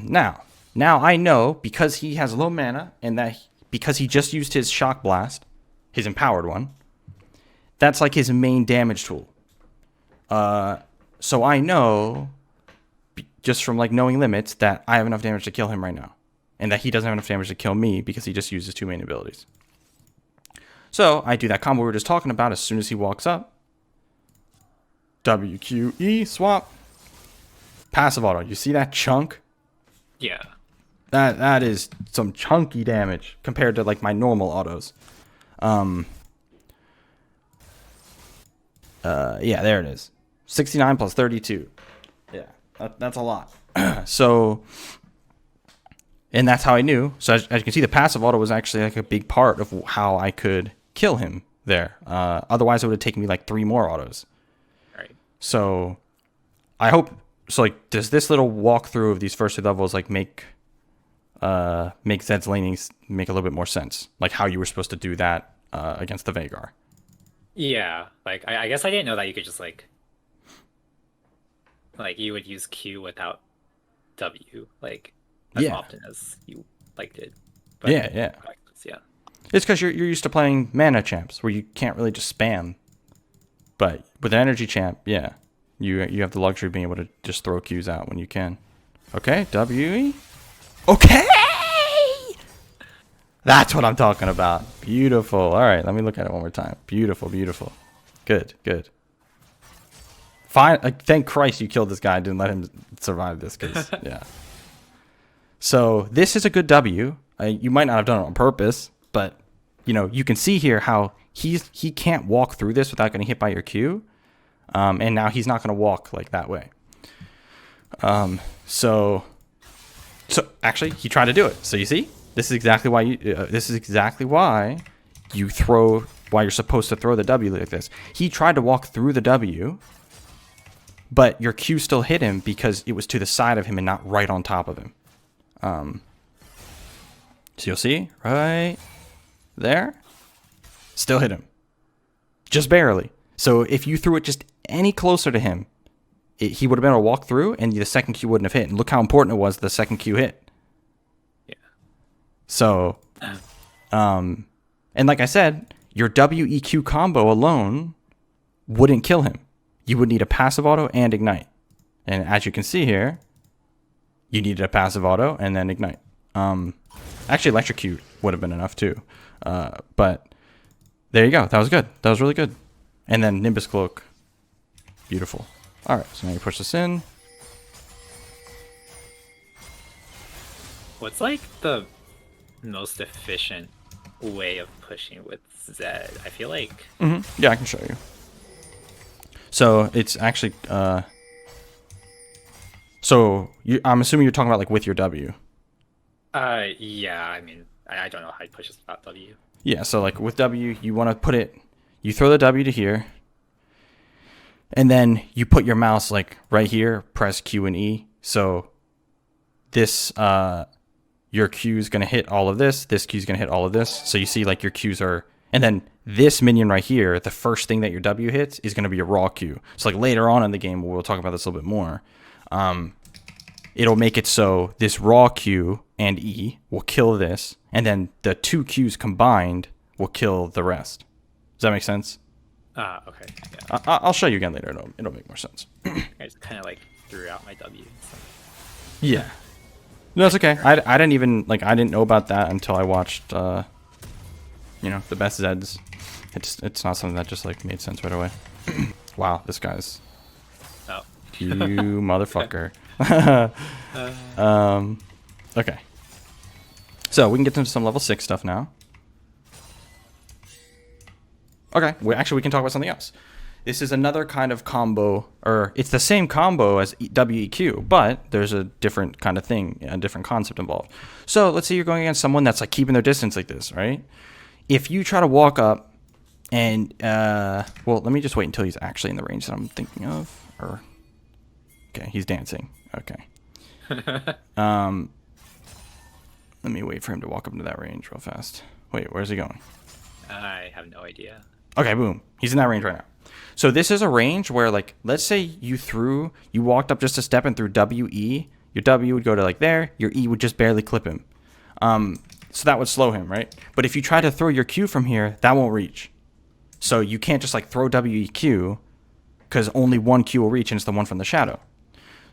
Now I know, because he has low mana and because he just used his Shock Blast, his empowered one, that's like his main damage tool. So I know, just from like knowing limits, that I have enough damage to kill him right now. And that he doesn't have enough damage to kill me because he just uses 2 main abilities. So I do that combo we were just talking about as soon as he walks up. WQE, swap. Passive auto. You see that chunk? Yeah. That is some chunky damage compared to like my normal autos. Yeah, there it is. 69 plus 32. Yeah, that's a lot. So, and that's how I knew. So as you can see, the passive auto was actually like a big part of how I could kill him there. Otherwise, it would have taken me like 3 more autos. Right. So, I hope. So, like, does this little walkthrough of these first 2 levels like make Zed's lanings make a little bit more sense? Like how you were supposed to do that against the Vhagar. Yeah, like I guess I didn't know that you could just like you would use Q without W, like as Yeah. often as you did. But Yeah. yeah. It's because you're used to playing mana champs where you can't really just spam. But with an energy champ, yeah, you have the luxury of being able to just throw Qs out when you can. Okay, WE. Okay! That's what I'm talking about. Beautiful. All right, let me look at it one more time. Beautiful, beautiful. Good. Fine. Thank Christ you killed this guy. Didn't let him survive this. Cause, yeah. So this is a good W. You might not have done it on purpose, but you can see here how he can't walk through this without getting hit by your Q. And now he's not going to walk like that way. So actually, he tried to do it. So you see, this is exactly why you throw. Why you're supposed to throw the W like this. He tried to walk through the W, but your Q still hit him because it was to the side of him and not right on top of him. So you'll see right there, still hit him, just barely. So if you threw it just any closer to him, he would have been able to walk through, and the second Q wouldn't have hit. And look how important it was the second Q hit. Yeah. So, and like I said, your WEQ combo alone wouldn't kill him. You would need a passive auto and ignite. And as you can see here, you needed a passive auto and then ignite. Actually, electrocute would have been enough too. But there you go. That was good. That was really good. And then Nimbus Cloak. Beautiful. All right, so now you push this in. What's like the most efficient way of pushing with Zed? I feel like. Yeah, I can show you. So it's actually. I'm assuming you're talking about like with your W. Yeah. I mean, I don't know how he pushes without W. Yeah. So like with W, you want to put it. You throw the W to here. And then you put your mouse like right here, press Q and E. So this, your Q is going to hit all of this. This Q is going to hit all of this. So you see like your Qs are, and then this minion right here, the first thing that your W hits is going to be a raw Q. So like later on in the game, we'll talk about this a little bit more. It'll make it so this raw Q and E will kill this. And then the 2 Qs combined will kill the rest. Does that make sense? Okay. Yeah. I'll show you again later. It'll make more sense. I just kind of like threw out my W. So. Yeah. No, it's okay. I didn't even I didn't know about that until I watched the best Zeds. It's not something that just like made sense right away. Wow, this guy's you motherfucker. Okay. So we can get into some level 6 stuff now. Okay, we can talk about something else. This is another kind of combo, or it's the same combo as WEQ, but there's a different kind of thing, a different concept involved. So let's say you're going against someone that's like keeping their distance like this, right? If you try to walk up and, well, let me just wait until he's actually in the range that I'm thinking of. Okay, he's dancing. Okay. Let me wait for him to walk up into that range real fast. Wait, where's he going? I have no idea. Okay, boom. He's in that range right now. So this is a range where, like, let's say you walked up just a step and threw WE, Your W would go to like there. Your E would just barely clip him. So that would slow him, right? But if you try to throw your Q from here, that won't reach. So you can't just like throw WEQ because only one Q will reach, and it's the one from the shadow.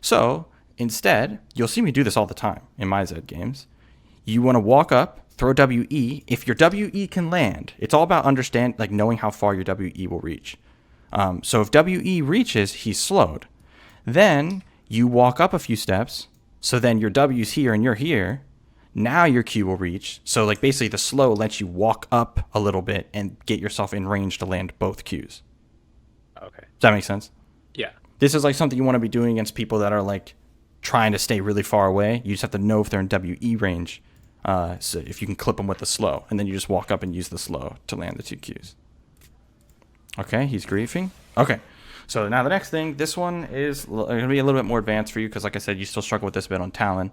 So instead, you'll see me do this all the time in my Zed games. You want to walk up, throw WE. If your WE can land, it's all about knowing how far your WE will reach. So if WE reaches, he's slowed. Then you walk up a few steps. So then your W's here and you're here. Now your Q will reach. So like basically the slow lets you walk up a little bit and get yourself in range to land both Qs. Okay. Does that make sense? Yeah. This is like something you want to be doing against people that are like trying to stay really far away. You just have to know if they're in WE range. So if you can clip them with the slow, and then you just walk up and use the slow to land the 2 Qs. Okay, he's griefing. Okay. So now the next thing, this one is going to be a little bit more advanced for you because, like I said, you still struggle with this bit on Talon.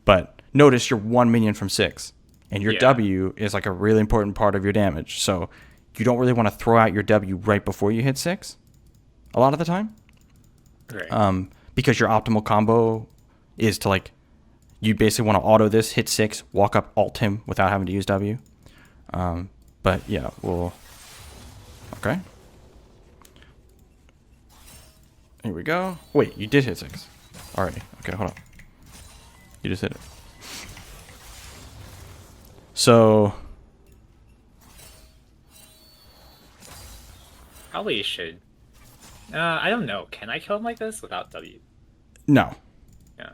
But notice you're 1 minion from 6, and your W is like a really important part of your damage. So you don't really want to throw out your W right before you hit 6 a lot of the time. Right. Because your optimal combo is to like, you basically want to auto this, hit 6, walk up, ult him without having to use W. But yeah, okay. Here we go. Wait, you did hit 6 already. Okay, hold on. You just hit it. So Probably should. I don't know. Can I kill him like this without W? no. Yeah.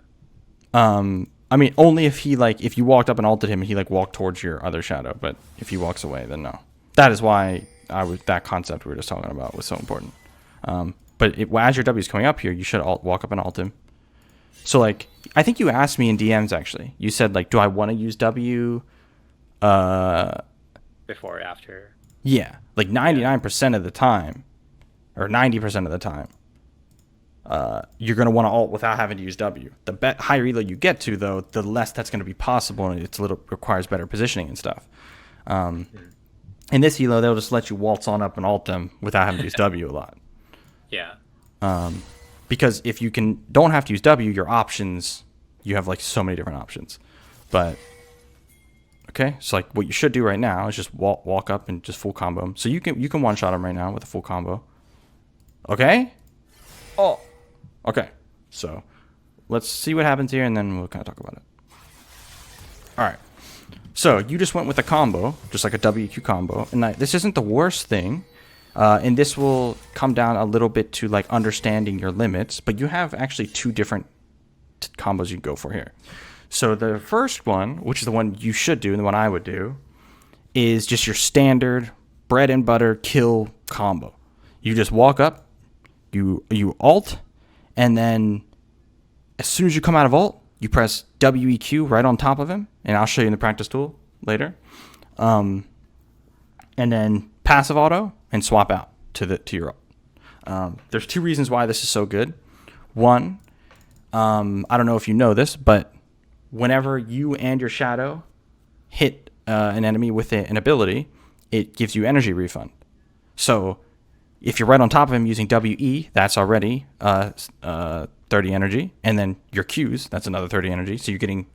I mean, only if if you walked up and ulted him and he like walked towards your other shadow, but if he walks away, then no. That is why that concept we were just talking about was so important. But as your W is coming up here, you should walk up and ult him. So like, I think you asked me in DMs actually. You said like, do I want to use W? Before or after? Yeah, like 99% of the time, or 90% of the time, you're going to want to ult without having to use W. The higher elo you get to, though, the less that's going to be possible, and it requires better positioning and stuff. In this elo, they'll just let you waltz on up and ult them without having to use W a lot. Yeah. Because if you don't have to use W, your options, you have like so many different options. But okay, so like what you should do right now is just walk up and just full combo him. So you can one shot him right now with a full combo. Okay. Oh. Okay. So let's see what happens here, and then we'll kind of talk about it. All right. So you just went with a combo, just like a WQ combo, and this isn't the worst thing. And this will come down a little bit to like understanding your limits, but you have actually 2 different combos you can go for here. So the first one, which is the one you should do and the one I would do, is just your standard bread and butter kill combo. You just walk up, you ult, and then as soon as you come out of ult, you press WEQ right on top of him, and I'll show you in the practice tool later. And then passive auto and swap out to your ult. There's 2 reasons why this is so good. One, I don't know if you know this, but whenever you and your shadow hit an enemy with an ability, it gives you energy refund. So if you're right on top of him using WE, that's already 30 energy, and then your Qs, that's another 30 energy. So you're getting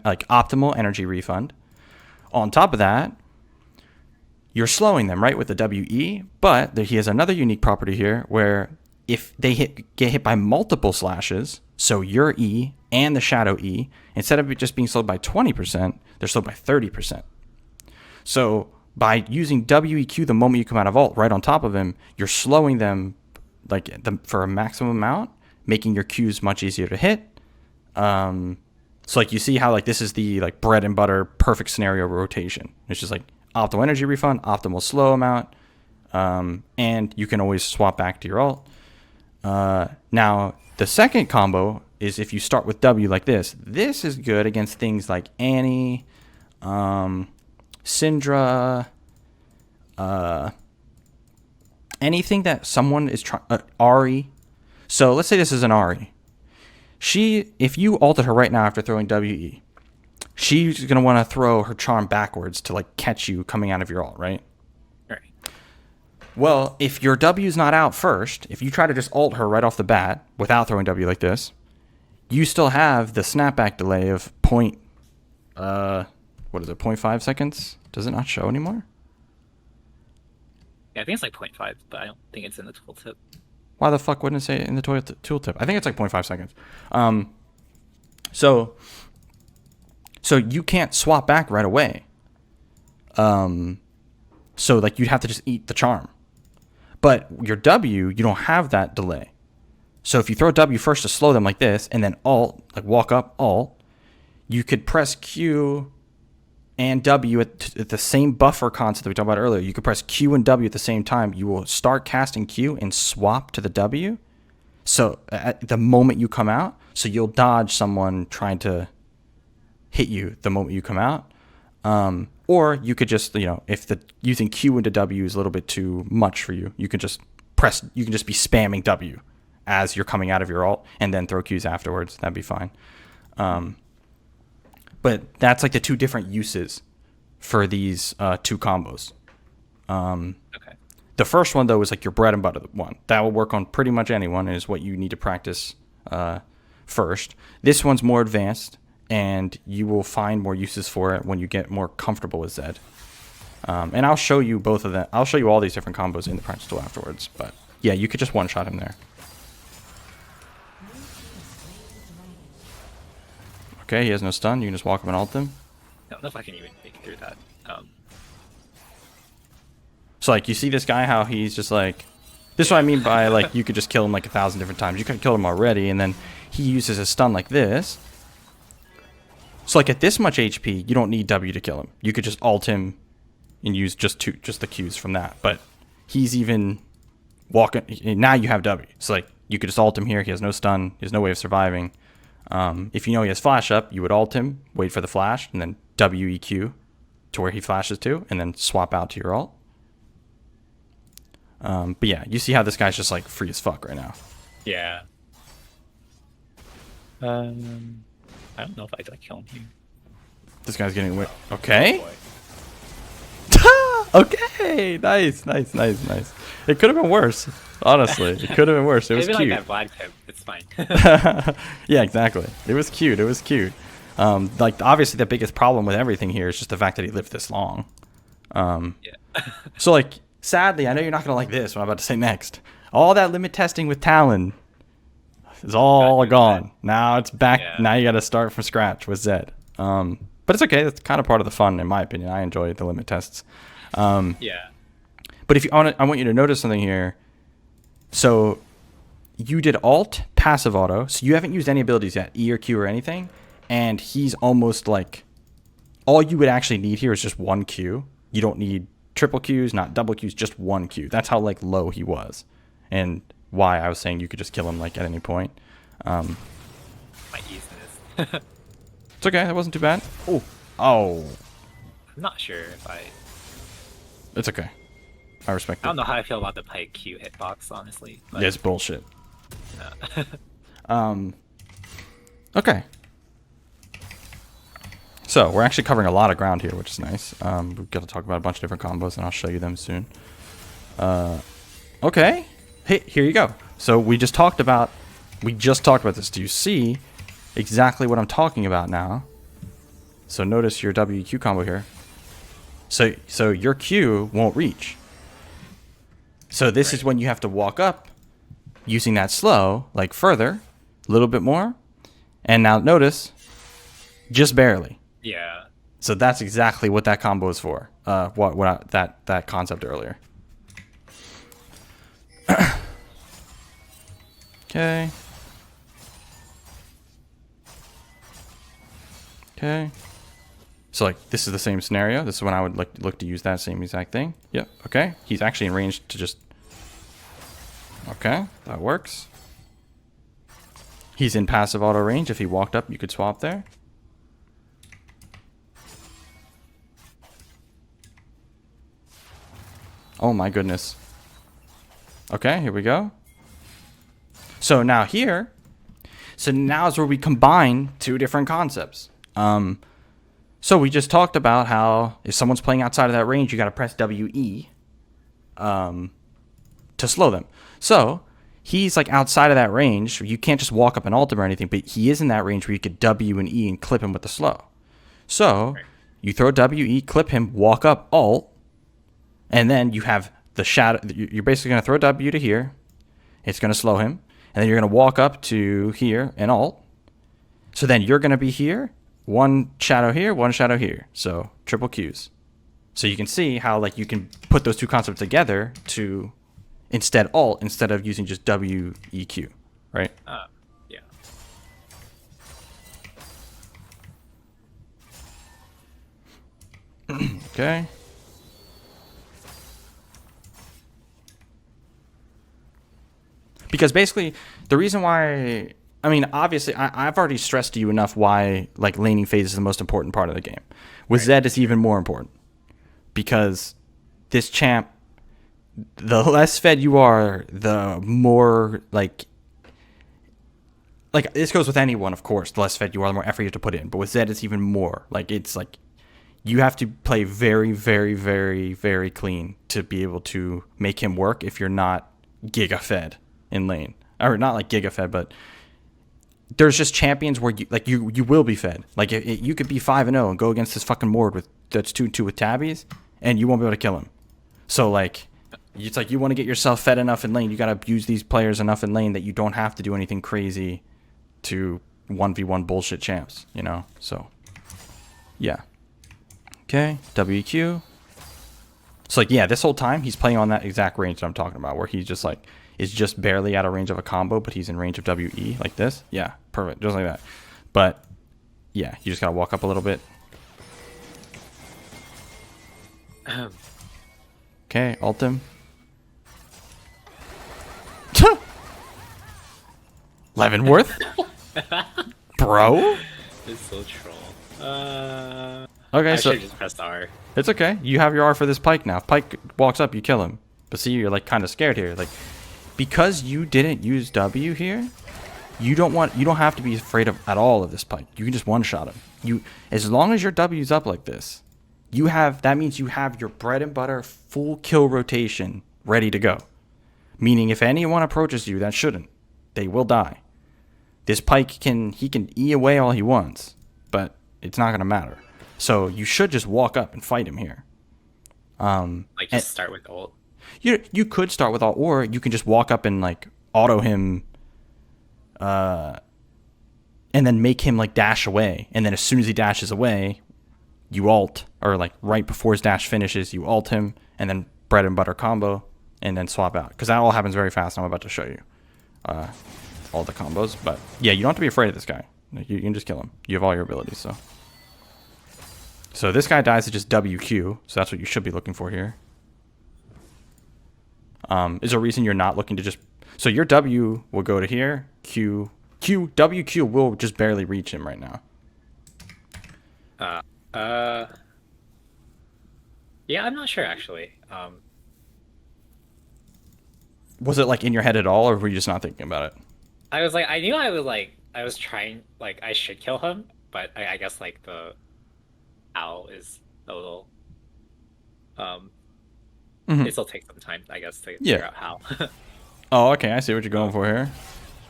like optimal energy refund. On top of that, you're slowing them, right, with the WE, but he has another unique property here where if they get hit by multiple slashes, so your E and the shadow E, instead of just being slowed by 20%, they're slowed by 30%. So by using WEQ the moment you come out of ult right on top of him, you're slowing them for a maximum amount, making your Qs much easier to hit. So like you see how like this is the like bread and butter perfect scenario rotation. It's just like optimal energy refund, optimal slow amount, and you can always swap back to your ult. Now the second combo is if you start with W like this. This is good against things like Annie, Syndra, anything that someone is trying. Ari. So let's say this is an Ari. If you ulted her right now after throwing WE, she's gonna want to throw her charm backwards to like catch you coming out of your ult, right? Right. Well, if your W's not out first, if you try to just ult her right off the bat without throwing W like this, you still have the snapback delay of what is it, 0.5 seconds? Does it not show anymore? Yeah, I think it's like 0.5, but I don't think it's in the tooltip. Why the fuck wouldn't it say it in the tooltip? I think it's like 0.5 seconds. So you can't swap back right away. So like you'd have to just eat the charm. But your W, you don't have that delay. So if you throw W first to slow them like this, and then Alt, like walk up, Alt, you could press Q and W at the same buffer concept that we talked about earlier. You could press Q and W at the same time. You will start casting Q and swap to the W. So at the moment you come out, so you'll dodge someone trying to hit you the moment you come out. Or you could just, if using Q into W is a little bit too much for you, you can just be spamming W as you're coming out of your ult and then throw Qs afterwards. That'd be fine. But that's like the two different uses for these two combos. Okay. The first one, though, is like your bread and butter one. That will work on pretty much anyone and is what you need to practice first. This one's more advanced, and you will find more uses for it when you get more comfortable with Zed. And I'll show you both of them. I'll show you all these different combos in the practice tool afterwards. But yeah, you could just one-shot him there. Okay, he has no stun. You can just walk up and ult him. I don't know if I can even make it through that. So like you see this guy, how he's just like, this is what I mean by like you could just kill him like 1,000 different times. You could kill him already, and then he uses his stun like this. So like at this much HP, you don't need W to kill him. You could just ult him and use just the Qs from that. But he's even walking. Now you have W. So like you could just ult him here. He has no stun. He has no way of surviving. If you know he has flash up, you would ult him, wait for the flash, and then WEQ to where he flashes to, and then swap out to your ult. But yeah, you see how this guy's just like free as fuck right now. Yeah. I don't know if I'd like kill him here. This guy's getting away. Okay. Oh, Okay. Nice. It could have been worse. Honestly, it could have been worse. It was Maybe cute. like that black tip. It's fine. Yeah, exactly. It was cute. Like obviously the biggest problem with everything here is just the fact that he lived this long. Yeah. So like sadly, I know you're not gonna like this. What I'm about to say next. All that limit testing with Talon is all gone. Now it's back. Yeah. Now you got to start from scratch with Zed. But it's okay. That's kind of part of the fun, in my opinion. I enjoy the limit tests. Yeah. But if you I want you to notice something here. So you did Alt, passive auto. So you haven't used any abilities yet, E or Q or anything. And he's almost like, all you would actually need here is just one Q. You don't need triple Qs, not double Qs, just one Q. That's how like low he was, and why I was saying you could just kill him like at any point. My ease this. It's okay. That wasn't too bad. Oh. I'm not sure if It's okay. I respect I don't it. know how I feel about the Pike Q hitbox, honestly. But, Yeah, it's bullshit. uh, Okay. So we're actually covering a lot of ground here, which is nice. We've got to talk about a bunch of different combos, and I'll show you them soon. Okay. Hey, here you go. So we just talked about this. Do you see exactly what I'm talking about now? So notice your WQ combo here. So your Q won't reach. So this is when you have to walk up using that slow, like further, a little bit more. And now notice, just barely. yeah. So that's exactly what that combo is for. That concept earlier. Okay. Okay. So like this is the same scenario. This is when I would look to use that same exact thing. Yep. Okay. He's actually in range to just. Okay, that works. He's in passive auto range. If he walked up, you could swap there. Oh my goodness. Okay, here we go. So now here, now is where we combine two different concepts. So we just talked about how if someone's playing outside of that range, you got to press WE to slow them. So he's like outside of that range. You can't just walk up and ult him or anything, but he is in that range where you could W and E and clip him with the slow. So you throw W, E, clip him, walk up, ult, and then you have the shadow. You're basically going to throw W to here. It's going to slow him. And then you're going to walk up to here and ult. So then you're going to be here, one shadow here. So triple Qs. So you can see how like you can put those two concepts together to instead ult instead of using just W, E, Q, right? Yeah. Okay. Because basically, the reason why, I mean, obviously, I've already stressed to you enough why like laning phase is the most important part of the game. With Zed, it's even more important because this champ, the less fed you are, the more like this goes with anyone, of course. The less fed you are, the more effort you have to put in. But with Zed, it's even more. Like it's like you have to play very, very, very, very clean to be able to make him work if you're not giga fed in lane, or not like giga fed, but there's just champions where you will be fed. Like you could be 5-0 and go against this fucking Mord that's 2-2 with tabbies, and you won't be able to kill him. So like, it's like you want to get yourself fed enough in lane. You got to abuse these players enough in lane that you don't have to do anything crazy to 1v1 bullshit champs. You know. So yeah. Okay. WQ. So like yeah, this whole time he's playing on that exact range that I'm talking about, where he's just like is just barely out of range of a combo, but he's in range of WE like this. Yeah, perfect, just like that. But yeah, you just gotta walk up a little bit. Okay, ult him. Leavenworth, bro. It's so troll. Okay, I so should just pressed R. it's okay. You have your R for this Pyke now. If Pyke walks up, you kill him. But see, you're like kind of scared here, like because you didn't use W here. You don't have to be afraid of at all of this Pyke. You can just one shot him. As long as your W's up like this, that means you have your bread and butter full kill rotation ready to go. Meaning if anyone approaches you that shouldn't, they will die. This Pyke can E away all he wants, but it's not gonna matter. So you should just walk up and fight him here. Like just start with ult. You could start with ult, or you can just walk up and like auto him, and then make him like dash away, and then as soon as he dashes away, you ult, or like right before his dash finishes, you ult him, and then bread and butter combo, and then swap out, because that all happens very fast. I'm about to show you all the combos, but yeah, you don't have to be afraid of this guy. You can just kill him. You have all your abilities, so this guy dies to just WQ, so that's what you should be looking for here. Is there a reason you're not looking to just... So your W will go to here. WQ will just barely reach him right now. Yeah, I'm not sure actually. Was it like in your head at all, or were you just not thinking about it? I knew I was trying, like I should kill him, but I guess like the owl is a little it'll take some time, I guess, to figure out how. Oh, okay, I see what you're going for here.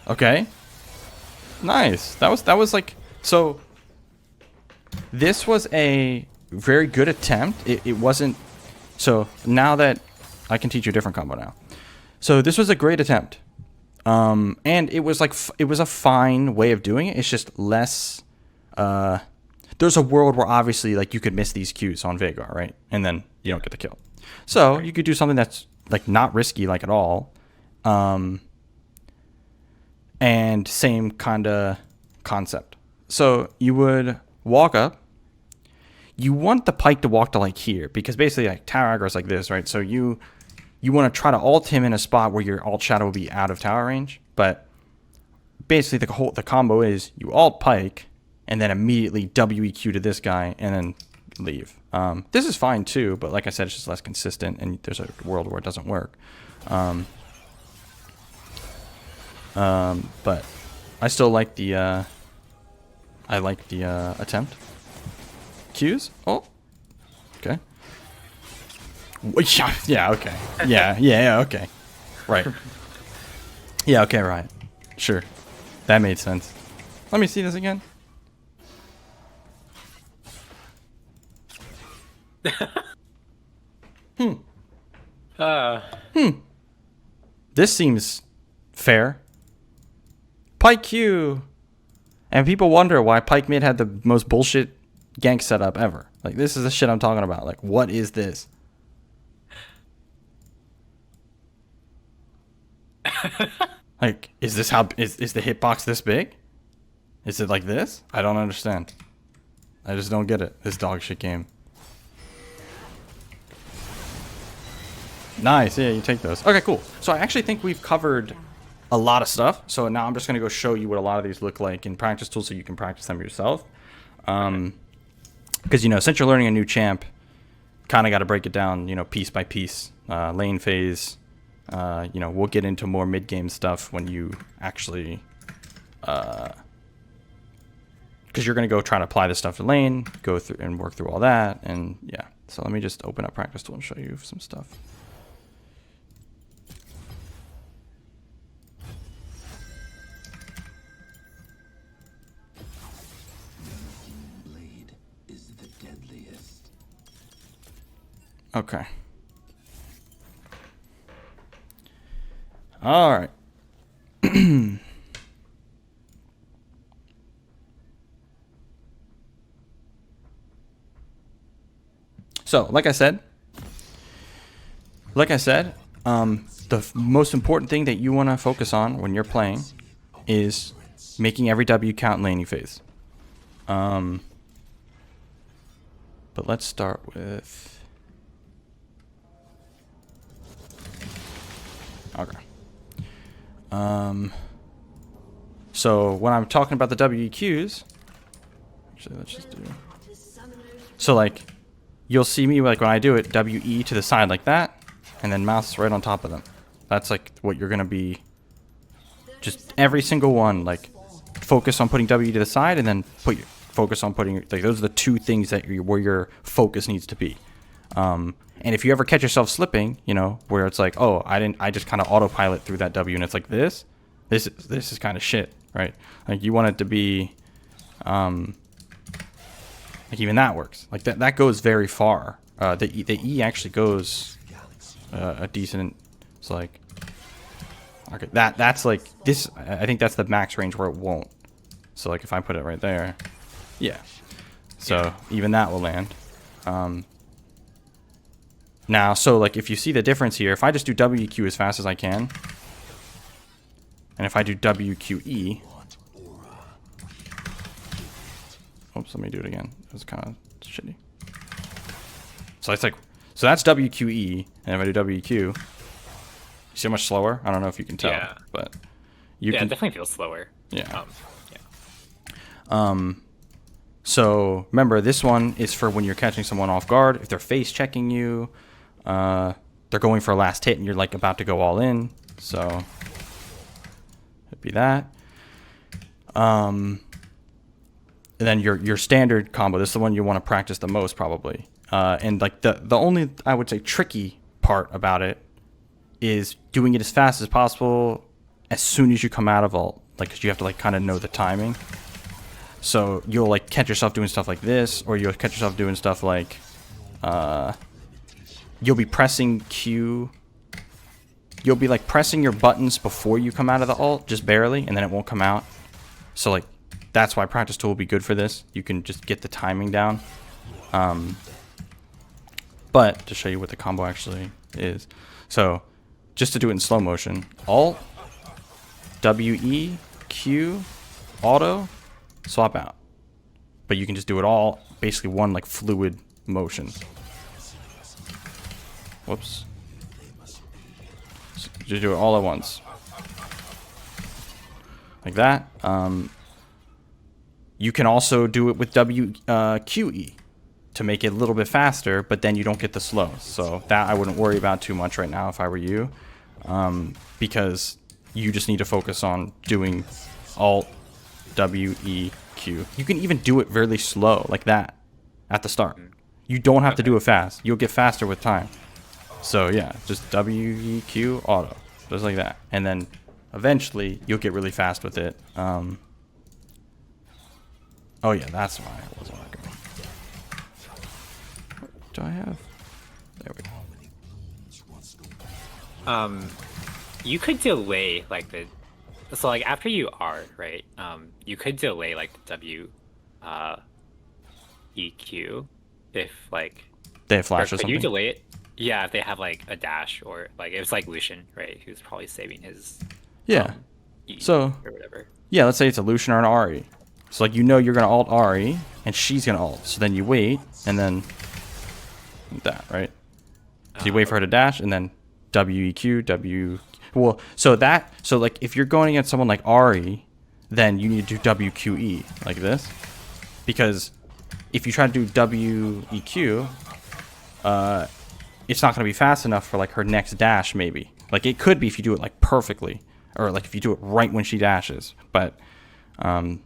Okay. Nice. That was like, so this was a very good attempt. It wasn't, so now that I can teach you a different combo now. So this was a great attempt. And it was like, it was a fine way of doing it. It's just less, there's a world where obviously like you could miss these Qs on Vhagar, right? And then you don't get the kill. So you could do something that's like not risky like at all. And same kind of concept. So you would walk up. You want the Pyke to walk to like here, because basically like tower aggro is like this, right? So you want to try to ult him in a spot where your ult shadow will be out of tower range. But basically the combo is you ult Pyke and then immediately WEQ to this guy and then leave. This is fine too, but like I said, it's just less consistent, and there's a world where it doesn't work. But I still like the attempt. Qs? Oh, okay. Yeah, okay. Yeah, okay. Right. Yeah, okay, right. Sure. That made sense. Let me see this again. Uh, This seems fair. Pike Q. And people wonder why Pike mid had the most bullshit gank setup ever. Like, this is the shit I'm talking about. Like, what is this? Like, is this how is the hitbox this big? Is it like this? I don't understand. I just don't get it. This dog shit game. Nice. Yeah, you take those. Okay, cool. So I actually think we've covered a lot of stuff. So now I'm just going to go show you what a lot of these look like in practice tools so you can practice them yourself. Because, you know, since you're learning a new champ, kind of got to break it down, you know, piece by piece. Lane phase. You know, we'll get into more mid-game stuff when you actually... because you're going to go try to apply this stuff to lane, go through and work through all that. And, yeah. So let me just open up practice tool and show you some stuff. Okay. All right. So, like I said, the most important thing that you want to focus on when you're playing is making every W count in laning phase. But let's start with... Okay. So when I'm talking about the WQs, actually, let's just do... So, like, you'll see me, like, when I do it, WE to the side like that, and then mouse right on top of them. That's, like, what you're going to be... Just every single one, like, focus on putting W to the side, and then focus on putting... Like, those are the two things that where your focus needs to be. And if you ever catch yourself slipping, you know, where it's like, oh, I just kind of autopilot through that W, and it's like this is kind of shit, right? Like, you want it to be, like, even that works. Like, that goes very far. The E actually goes a decent, it's like, okay, that's like, this, I think that's the max range where it won't. So, like, if I put it right there, yeah. So, even that will land. Now, so, like, if you see the difference here, if I just do WQ as fast as I can, and if I do WQE, oops, let me do it again. It was kind of shitty. So it's like, so that's WQE, and if I do WQ, you see how much slower? I don't know if you can tell, Yeah. but you can it definitely feels slower. Yeah. Yeah. So remember, this one is for when you're catching someone off guard. If they're face checking you, they're going for a last hit and you're like about to go all in. So it'd be that. And then your standard combo. This is the one you want to practice the most probably. And like the only, I would say, tricky part about it is doing it as fast as possible as soon as you come out of ult. Like, 'cause you have to like kind of know the timing. So you'll like catch yourself doing stuff like this, or you'll catch yourself doing stuff like, you'll be pressing Q. You'll be like pressing your buttons before you come out of the ult, just barely, and then it won't come out. So like, that's why practice tool will be good for this. You can just get the timing down. But to show you what the combo actually is, so just to do it in slow motion, Alt, WE, Q, auto, swap out. But you can just do it all basically one like fluid motion. Whoops. So just do it all at once. Like that. You can also do it with QE to make it a little bit faster, but then you don't get the slow. So that I wouldn't worry about too much right now if I were you. Because you just need to focus on doing Alt, WE, Q. You can even do it really slow, like that, at the start. You don't have to do it fast. You'll get faster with time. So yeah, just WE, Q, auto. Just like that. And then eventually you'll get really fast with it. Oh yeah, that's why it wasn't working. What do I have? There we go. You could delay like so like after you R, right? You could delay like the W EQ if like They have flash or could something? you delay it? Yeah, if they have like a dash or like it was like Lucian, right? Who's probably saving his Yeah. E So or whatever. yeah, let's say it's a Lucian or an Ahri. So like you're gonna ult Ahri and she's gonna ult. So then you wait and then that, right? So you wait for her to dash and then WEQ, W. Well, so like if you're going against someone like Ahri, then you need to do WQE like this, because if you try to do WEQ, it's not going to be fast enough for like her next dash. Maybe like it could be if you do it like perfectly, or like if you do it right when she dashes. But then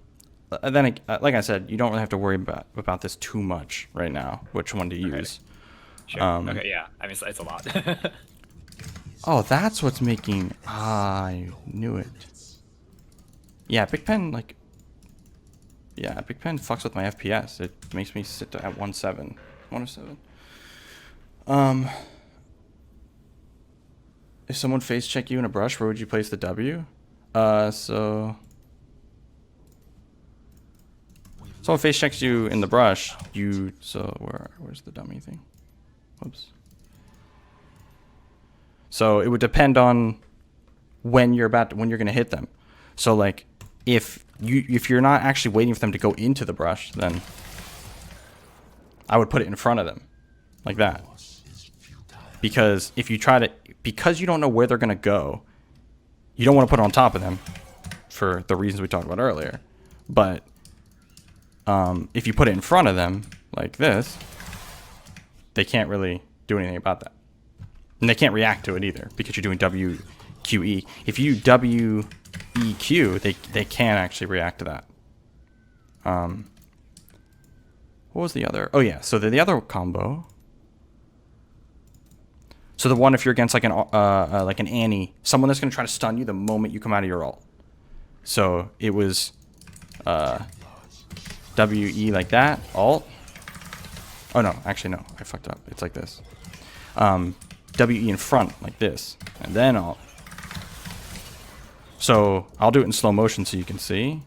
like I said, you don't really have to worry about this too much right now. Which one to use? Sure. Okay, yeah. I mean, it's a lot. Oh, that's what's making. I knew it. Yeah, Big Pen like. Yeah, Big Pen fucks with my FPS. It makes me sit at 107. 107. If someone face check you in a brush, where would you place the W? So someone face checks you in the brush, where's the dummy thing? Whoops. So it would depend on when you're gonna hit them. So like if you're not actually waiting for them to go into the brush, then I would put it in front of them, like that. Because if you because you don't know where they're gonna go, you don't want to put it on top of them, for the reasons we talked about earlier. But if you put it in front of them like this, they can't really do anything about that. And they can't react to it either, because you're doing WQE. If you WEQ, they can actually react to that. What was the other? Oh yeah, so the other combo. So the one if you're against like an Annie, someone that's gonna try to stun you the moment you come out of your ult. So it was WE like that, ult. Oh no, actually no, I fucked up. It's like this. WE in front like this, and then ult. So I'll do it in slow motion so you can see.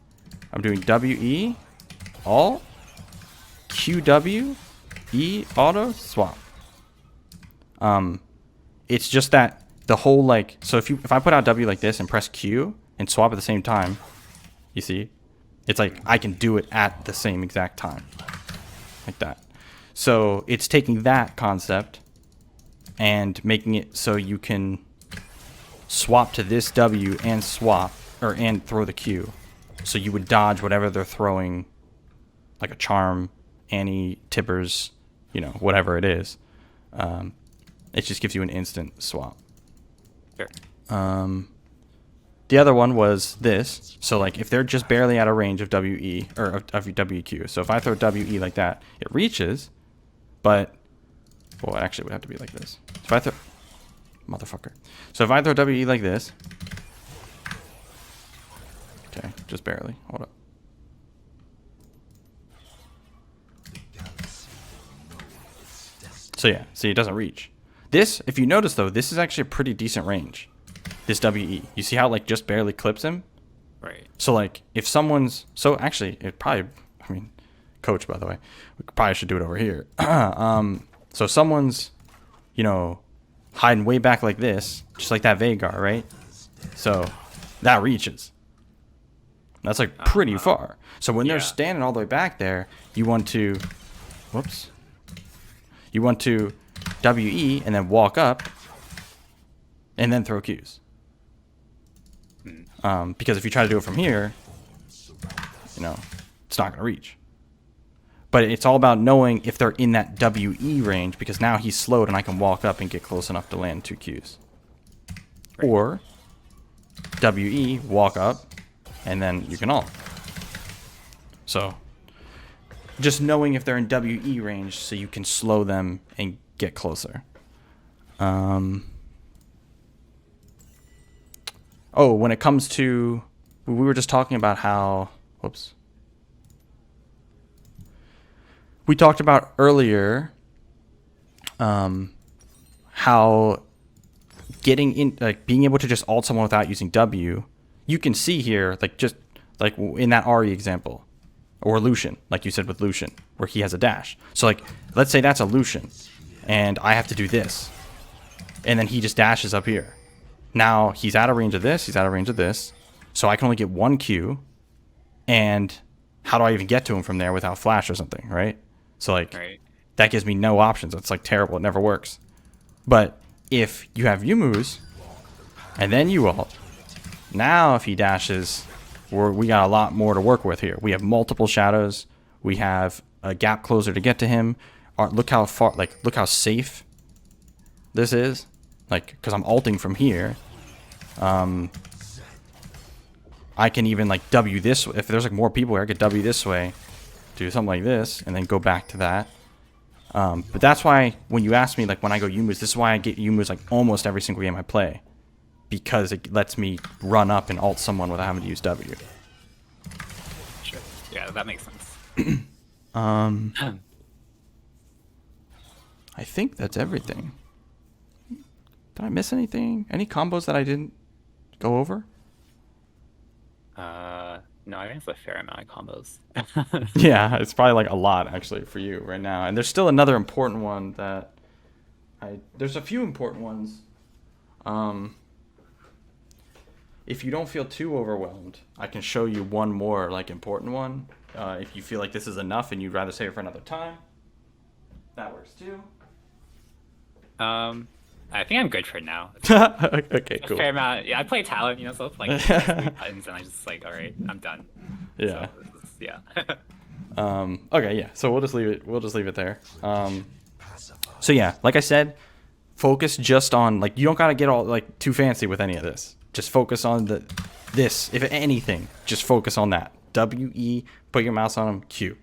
I'm doing WE, ult, QW, E, auto, swap. It's just that the whole like, so if I put out W like this and press Q and swap at the same time, you see, it's like I can do it at the same exact time, like that. So it's taking that concept and making it so you can swap to this W and and throw the Q. So you would dodge whatever they're throwing, like a charm, Annie, Tibbers, whatever it is. It just gives you an instant swap. Sure. The other one was this. So like if they're just barely out of range of WE or of WQ. So if I throw WE like that, it reaches, but well, actually it would have to be like this. If I throw motherfucker. So if I throw WE like this, okay, just barely. Hold up. So yeah, see, it doesn't reach. This, if you notice though, this is actually a pretty decent range. This WE. You see how it like just barely clips him? Right. So like if someone's, so actually it probably, I mean, coach, by the way, we probably should do it over here. So someone's, hiding way back like this, just like that Veigar, right? So that reaches. That's like pretty far. So when they're standing all the way back there, you want to, whoops. You want to WE and then walk up and then throw Qs. Because if you try to do it from here, it's not going to reach. But it's all about knowing if they're in that WE range, because now he's slowed and I can walk up and get close enough to land 2 Qs. Right. Or WE, walk up, and then you can ult. So just knowing if they're in WE range so you can slow them and get closer. Oh, when it comes to, we were just talking about how, whoops. We talked about earlier how getting in, like being able to just ult someone without using W. You can see here, like just like in that Ari example, or Lucian, like you said with Lucian, where he has a dash. So like, let's say that's a Lucian, and I have to do this, and then he just dashes up here. Now he's out of range of this, he's out of range of this, so I can only get one Q, and how do I even get to him from there without flash or something, right? So like, Right. that gives me no options. It's like terrible, it never works. But if you have Yumu's, and then you ult, now if he dashes, we got a lot more to work with here. We have multiple shadows. We have a gap closer to get to him. Look how far, like, look how safe this is. Like, because I'm ulting from here. I can even, like, W this. If there's, like, more people here, I could W this way. Do something like this, and then go back to that. But that's why, when you ask me, like, when I go Yumu's, this is why I get Yumu's, like, almost every single game I play. Because it lets me run up and ult someone without having to use W. Sure. Yeah, that makes sense. I think that's everything. Did I miss anything? Any combos that I didn't go over? No, I think it's a fair amount of combos. Yeah, it's probably like a lot actually for you right now. And there's still another important one that there's a few important ones. If you don't feel too overwhelmed, I can show you one more like important one. If you feel like this is enough and you'd rather save it for another time, that works too. I think I'm good for now. Okay, A cool. fair amount. Yeah, I play talent, so it's like 3 buttons, and I just like, all right, I'm done. Yeah. So, yeah. Okay, yeah. So we'll just leave it. We'll just leave it there. So yeah, like I said, focus just on, like, you don't gotta get all like too fancy with any of this. Just focus on this. If anything, just focus on that. W-E, put your mouse on them, Q.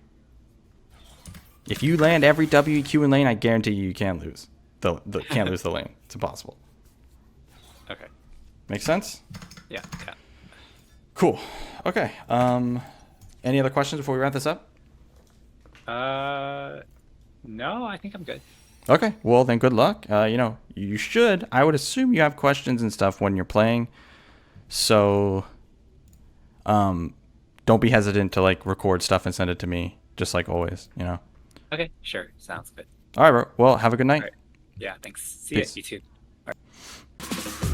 If you land every W-Q in lane, I guarantee you can't lose. Can't lose the lane. It's impossible. Okay. Make sense? Yeah. Cool. Okay. Any other questions before we wrap this up? No, I think I'm good. Okay. Well, then good luck. You should. I would assume you have questions and stuff when you're playing. So, don't be hesitant to like record stuff and send it to me, just like always. Okay, sure. Sounds good. All right, bro. Well, have a good night. All right. Yeah, thanks. See you. Peace. You too. All right.